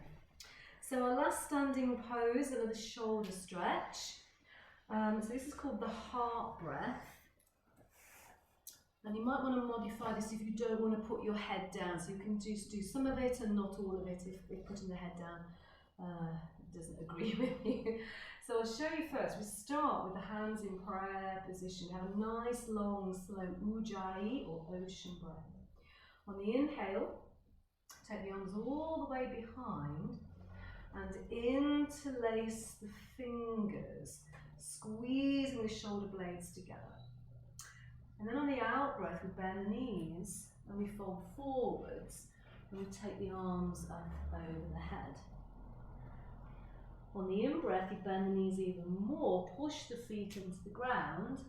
So our last standing pose, another shoulder stretch. So this is called the heart breath. And you might want to modify this if you don't want to put your head down. So you can just do some of it and not all of it if putting the head down doesn't agree with you. So I'll show you first. We start with the hands in prayer position. We have a nice long slow ujjayi or ocean breath. On the inhale, take the arms all the way behind and interlace the fingers, squeezing the shoulder blades together. And then on the out breath, we bend the knees and we fold forwards and we take the arms up over the head. On the in breath, you bend the knees even more, push the feet into the ground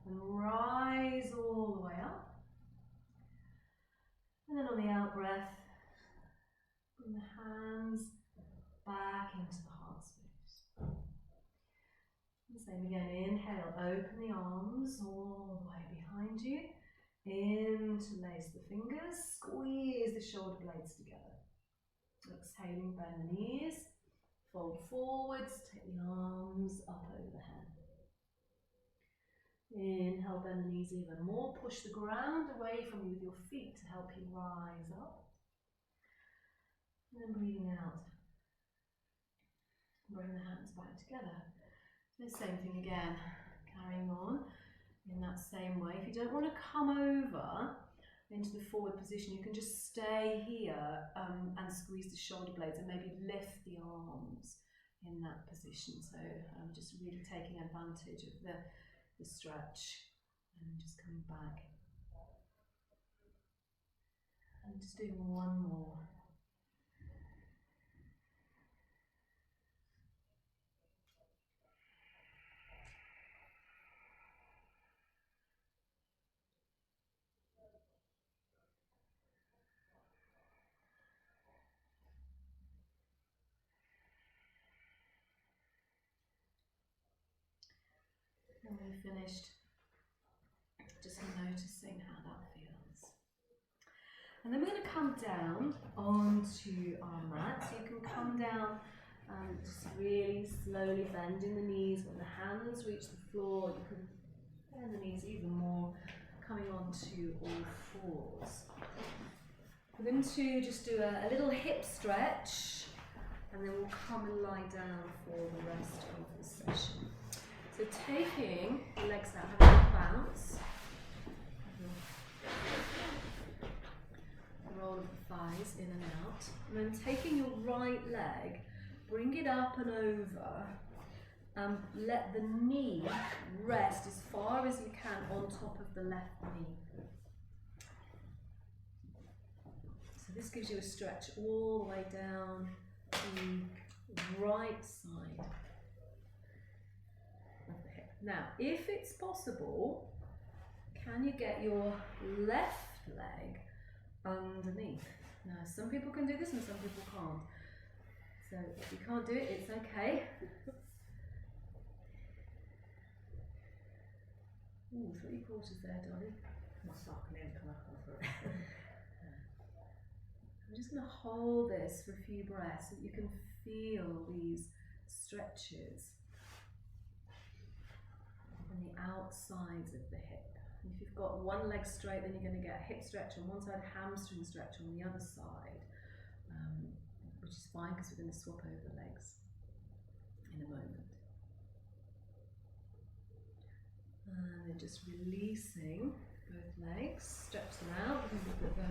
and rise all the way up. And then on the out breath, bring the hands back into the heart space. And same again, inhale, open the arms all the way behind you. Interlace the fingers, squeeze the shoulder blades together. Exhaling, bend the knees, fold forwards, take the arms up over the head. Inhale, bend the knees even more, push the ground away from you with your feet to help you rise up. And then breathing out. Bring the hands back together. The same thing again, carrying on in that same way. If you don't want to come over into the forward position, you can just stay here and squeeze the shoulder blades and maybe lift the arms in that position. So I'm just really taking advantage of the stretch and just coming back. And just doing one more. And when we've finished, just noticing how that feels. And then we're going to come down onto our mat. So you can come down just really slowly bending the knees. When the hands reach the floor, you can bend the knees even more, coming onto all fours. We're going to just do a little hip stretch, and then we'll come and lie down for the rest of the session. So taking the legs out, having a bounce, roll of the thighs in and out, and then taking your right leg, bring it up and over, and let the knee rest as far as you can on top of the left knee. So this gives you a stretch all the way down the right side. Now, if it's possible, can you get your left leg underneath? Now, some people can do this and some people can't. So if you can't do it, it's okay. Ooh, 3/4 there, darling. My sock name come up for it. I'm just going to hold this for a few breaths so that you can feel these stretches on the outsides of the hip. And if you've got one leg straight, then you're going to get a hip stretch on one side, hamstring stretch on the other side, which is fine because we're going to swap over the legs in a moment. And then just releasing both legs, stretch them out, a little bit of a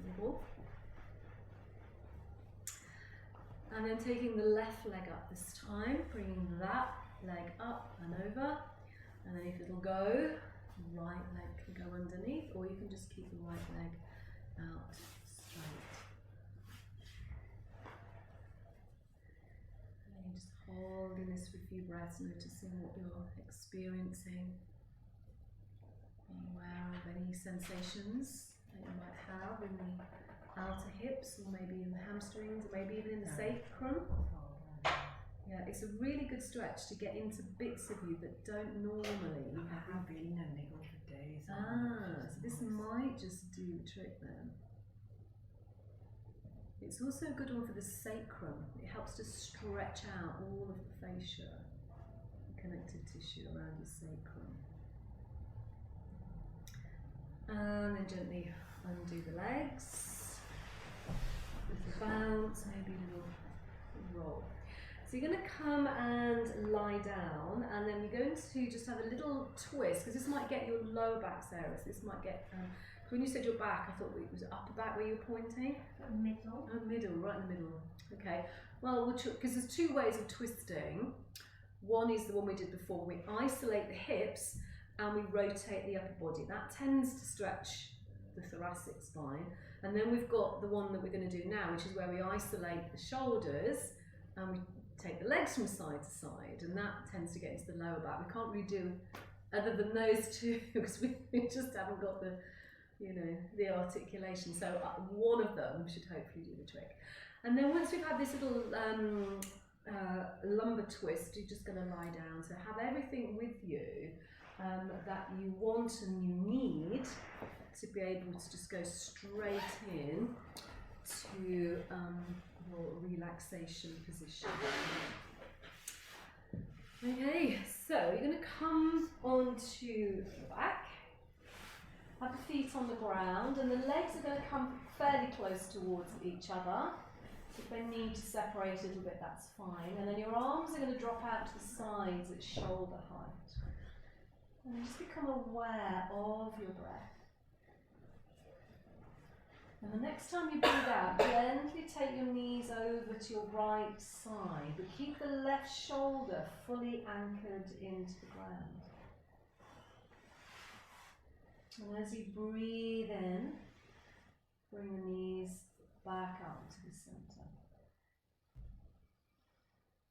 wiggle. And then taking the left leg up this time, bringing that leg up and over. And then if it'll go, right leg can go underneath, or you can just keep the right leg out straight. And you just holding this for a few breaths, noticing what you're experiencing. Being aware of any sensations that you might have in the outer hips, or maybe in the hamstrings, or maybe even in the sacrum. Yeah, it's a really good stretch to get into bits of you that don't normally. I've been a niggle for days. So this might just do the trick then. It's also a good one for the sacrum. It helps to stretch out all of the fascia, the connective tissue around your sacrum. And then gently undo the legs. Little bounce, maybe a little roll. So you're going to come and lie down, and then you're going to just have a little twist, because this might get your lower back, Sarah. So this might get, when you said your back, I thought it was upper back where you were pointing? Middle. Oh, middle, right in the middle. Okay, well, because there's two ways of twisting. One is the one we did before. We isolate the hips and we rotate the upper body. That tends to stretch the thoracic spine. And then we've got the one that we're going to do now, which is where we isolate the shoulders and we take the legs from side to side, and that tends to get into the lower back. We can't really do other than those two because we just haven't got the, you know, the articulation. So one of them should hopefully do the trick. And then once we've had this little lumbar twist, you're just going to lie down. So have everything with you that you want and you need to be able to just go straight in to your relaxation position. Okay, so you're going to come onto the back, have the feet on the ground, and the legs are going to come fairly close towards each other. If they need to separate a little bit, that's fine. And then your arms are going to drop out to the sides at shoulder height. And just become aware of your breath. And the next time you breathe out, gently take your knees over to your right side, but keep the left shoulder fully anchored into the ground. And as you breathe in, bring the knees back up to the center.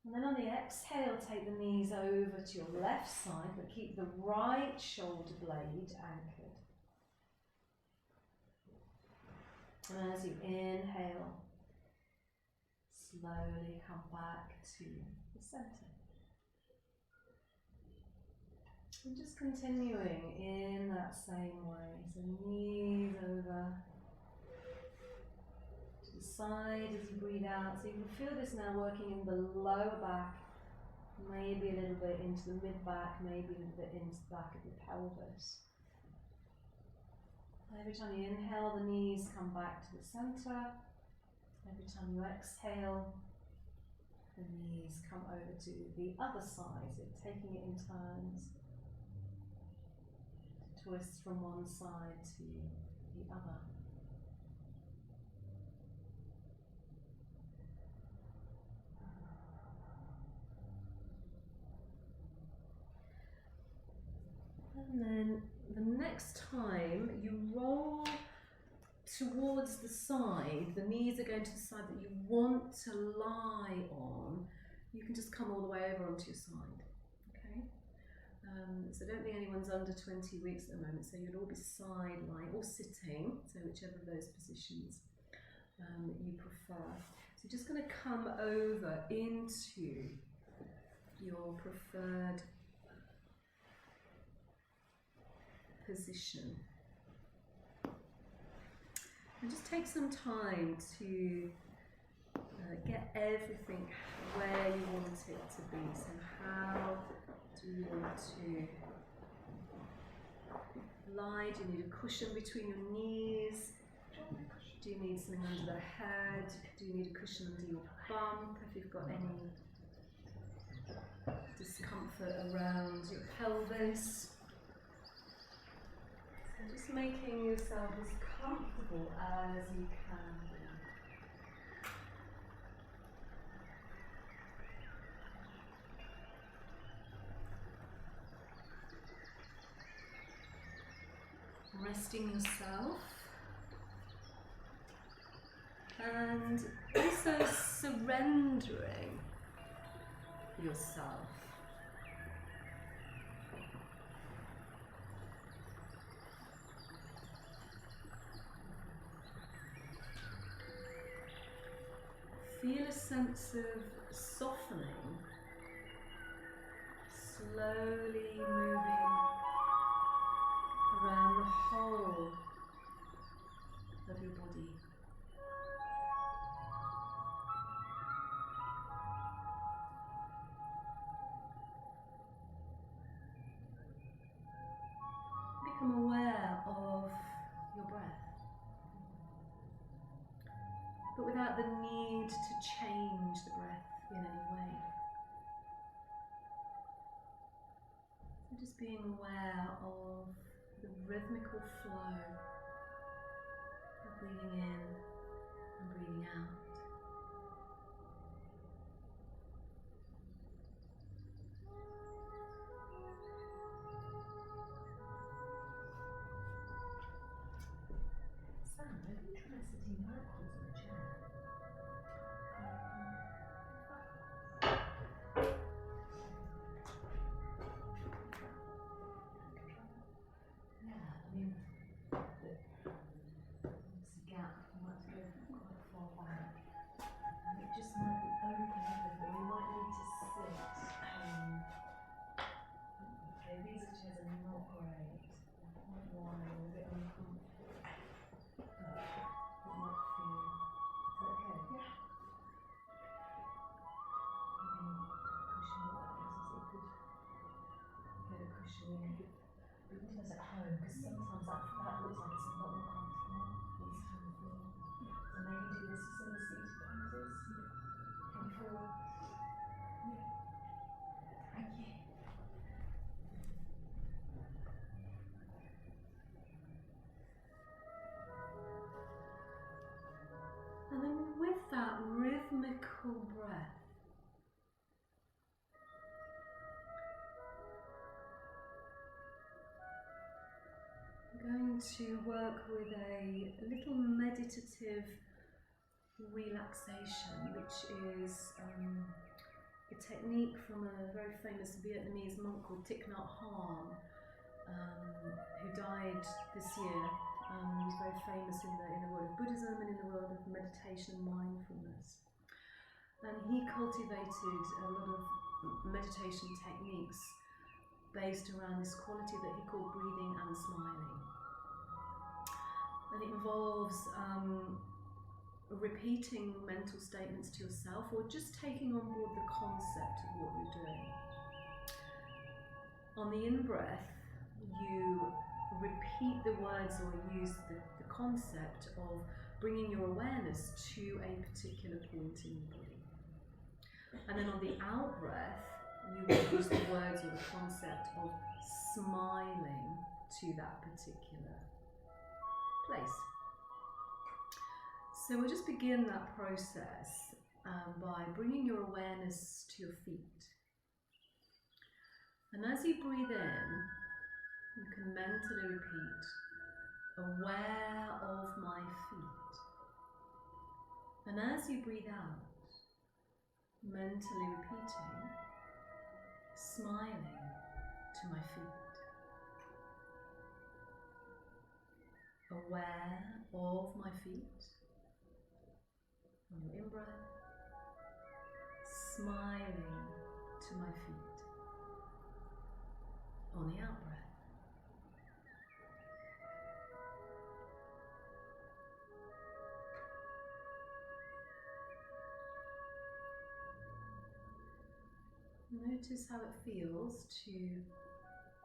And then on the exhale, take the knees over to your left side, but keep the right shoulder blade anchored. And as you inhale, slowly come back to the center. And just continuing in that same way. So knees over to the side as you breathe out. So you can feel this now working in the lower back, maybe a little bit into the mid-back, maybe a little bit into the back of your pelvis. Every time you inhale, the knees come back to the center. Every time you exhale, the knees come over to the other side, so taking it in turns to twist from one side to the other. And then the next time you roll towards the side, the knees are going to the side that you want to lie on, you can just come all the way over onto your side, okay? So I don't think anyone's under 20 weeks at the moment, so you'll all be side lying or sitting, so whichever of those positions you prefer. So you're just going to come over into your preferred position. And just take some time to get everything where you want it to be. So how do you want to lie? Do you need a cushion between your knees? Do you want a cushion? Do you need something under the head? Do you need a cushion under your bump? If you've got any discomfort around your pelvis. So just making yourself as comfortable as you can be. Resting yourself and also surrendering yourself. Feel a sense of softening, slowly moving around the whole of your body. Become aware of your breath, but without the need to change the breath in any way. So just being aware of the rhythmical flow of breathing in and breathing out. Sam, have you tried sitting backwards in a chair? Yeah, I mean, there's a gap. You might have to go quite far back. And it just might be open a little. We might need to sit. Okay, these chairs are not great. They're quite wide or a bit uncomfortable. But it might feel. Is that okay? Yeah. Cushion like this, is it good? Get a cushion in. But it depends at home, because sometimes that looks like it's a lot more comfortable. These kind of feel. So maybe do this for some of the seated poses. Come forward. Yeah. Thank you. And then with that rhythmical breath, I'm going to work with a little meditative relaxation, which is a technique from a very famous Vietnamese monk called Thich Nhat Hanh, who died this year. He was very famous in the world of Buddhism and in the world of meditation and mindfulness. And he cultivated a lot of meditation techniques based around this quality that he called breathing and smiling. And it involves repeating mental statements to yourself or just taking on board the concept of what you're doing. On the in-breath, you repeat the words or use the concept of bringing your awareness to a particular point in your body. And then on the out-breath, you will use the words or the concept of smiling to that particular place. So we'll just begin that process by bringing your awareness to your feet. And as you breathe in, you can mentally repeat, aware of my feet. And as you breathe out, mentally repeating, smiling to my feet. Aware of my feet. On your in-breath, smiling to my feet. On the out-breath. Notice how it feels to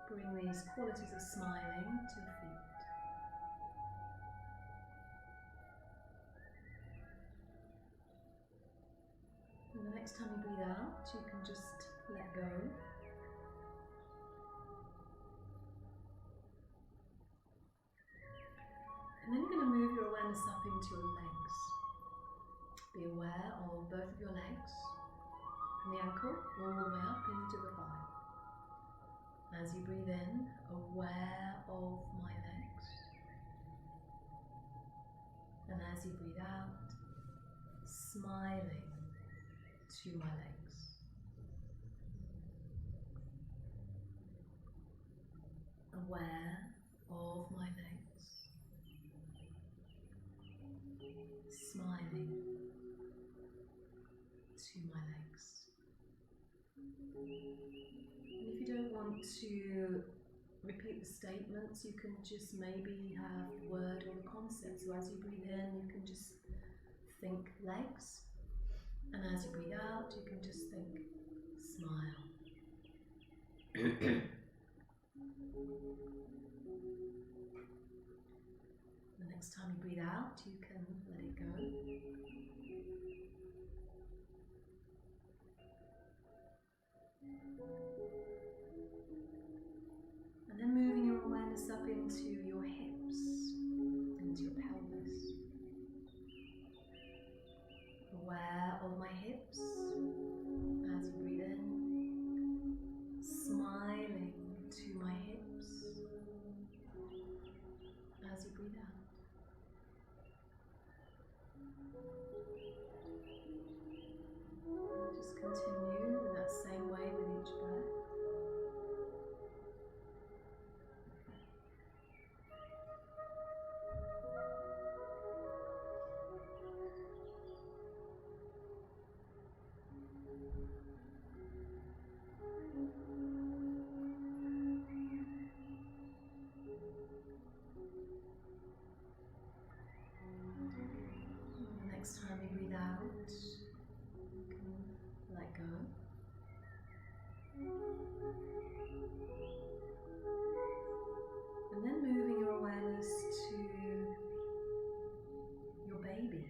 bring these qualities of smiling to your feet. next time you breathe out, you can just let go. And then you're going to move your awareness up into your legs. Be aware of both of your legs, from the ankle all the way up into the thigh. As you breathe in, aware of my legs. And as you breathe out, smiling to my legs. Aware of my legs. Smiling to my legs. And if you don't want to repeat the statements, you can just maybe have the word or the concept. So as you breathe in, you can just think legs. And as you breathe out, you can just think smile. The next time you breathe out, you can let it go. And then moving your awareness up into your hips, into your pelvis. Aware of my hips as you breathe in, smiling to my hips as you breathe out. Just continue in that same way with each breath. Next time you breathe out, you can let go. And then moving your awareness to your baby.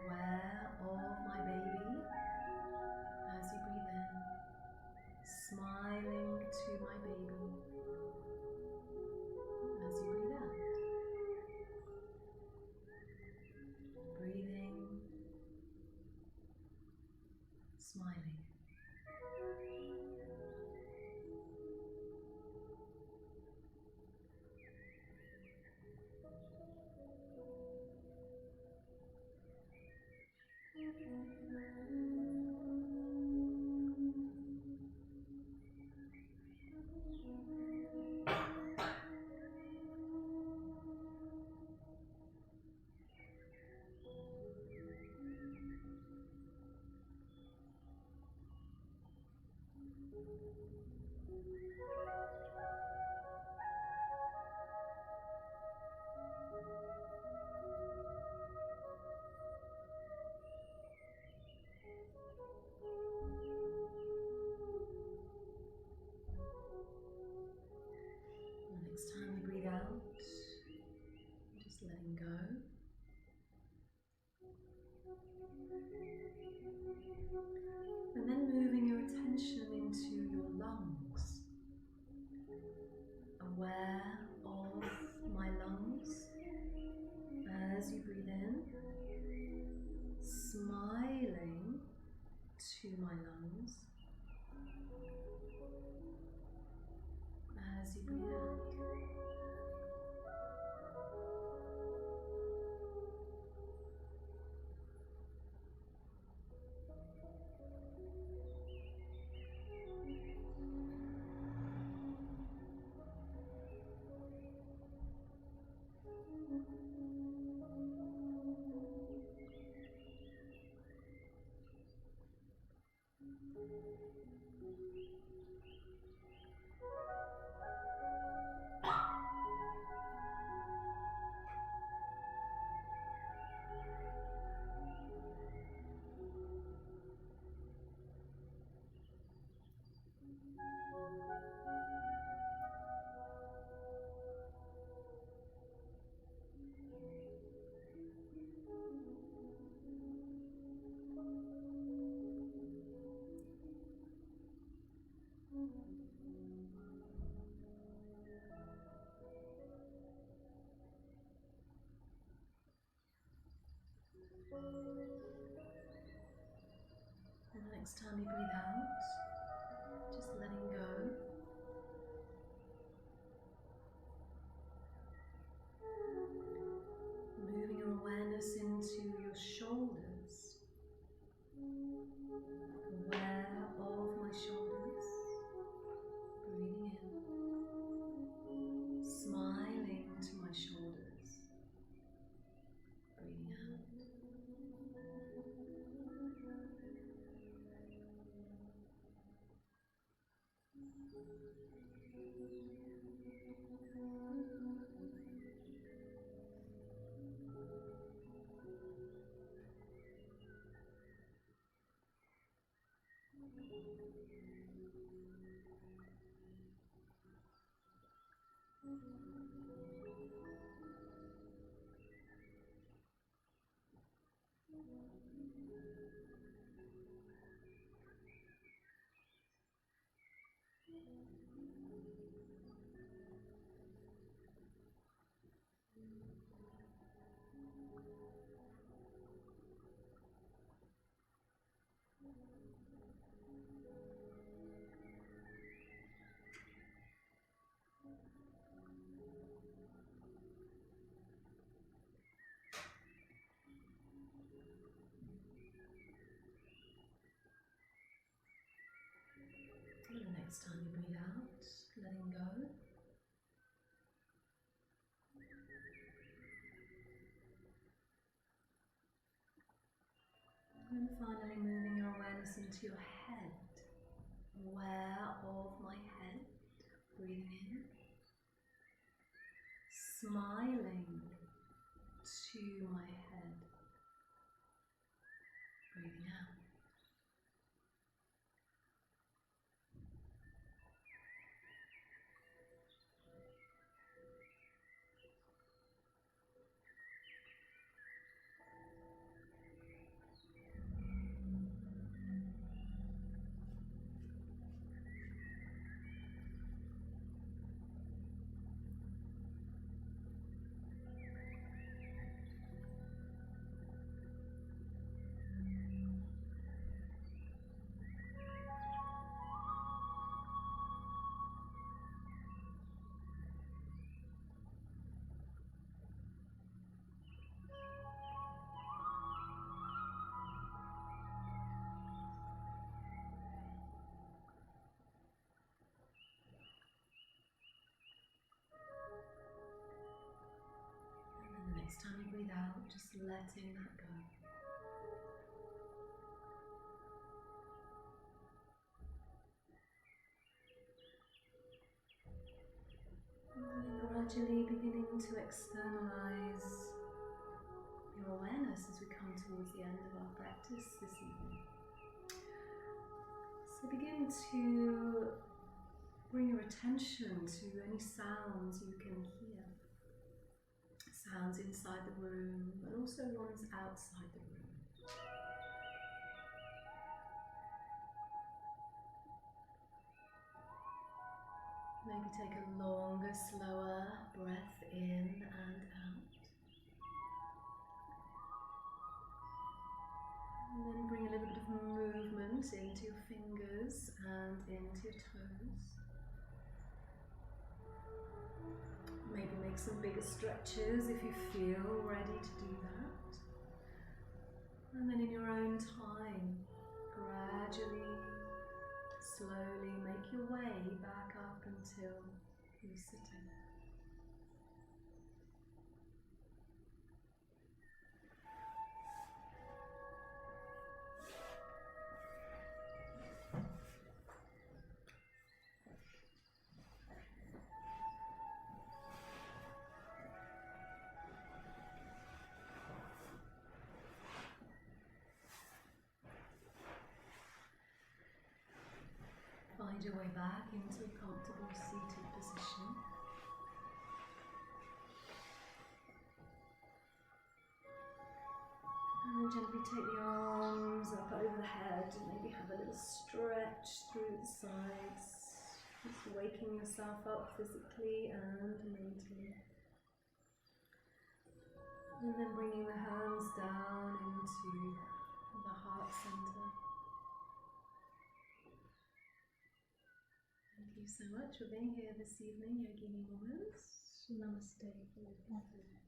Aware of my baby as you breathe in, smiling to my baby as you breathe out. Breathing, smiling. Next time you breathe out, just letting go. And then moving your attention into your lungs. Aware of my lungs as you breathe in, smiling to my lungs as you breathe out. And the next time you breathe out, just letting go. Moving your awareness into your shoulders. Aware of my shoulders. Breathing in. Smiling to my shoulders. Breathing out. And the next time you breathe out, letting go. And finally moving your awareness into your head. Aware of my head. Breathing in. Smiling to my head. Breathing out. Next time you breathe out, just letting that go. And then gradually beginning to externalize your awareness as we come towards the end of our practice this evening. So begin to bring your attention to any sounds you can hear. Sounds inside the room, but also ones outside the room. Maybe take a longer, slower breath in and out. And then bring a little bit of movement into your fingers and into your toes. Maybe make some bigger stretches if you feel ready to do that. And then in your own time, gradually, slowly make your way back up until you're sitting. Find your way back into a comfortable seated position. And then gently take the arms up over the head and maybe have a little stretch through the sides. Just waking yourself up physically and mentally. And then bringing the hands down to the heart center. Thank you so much for being here this evening, Yogini Woman. Namaste.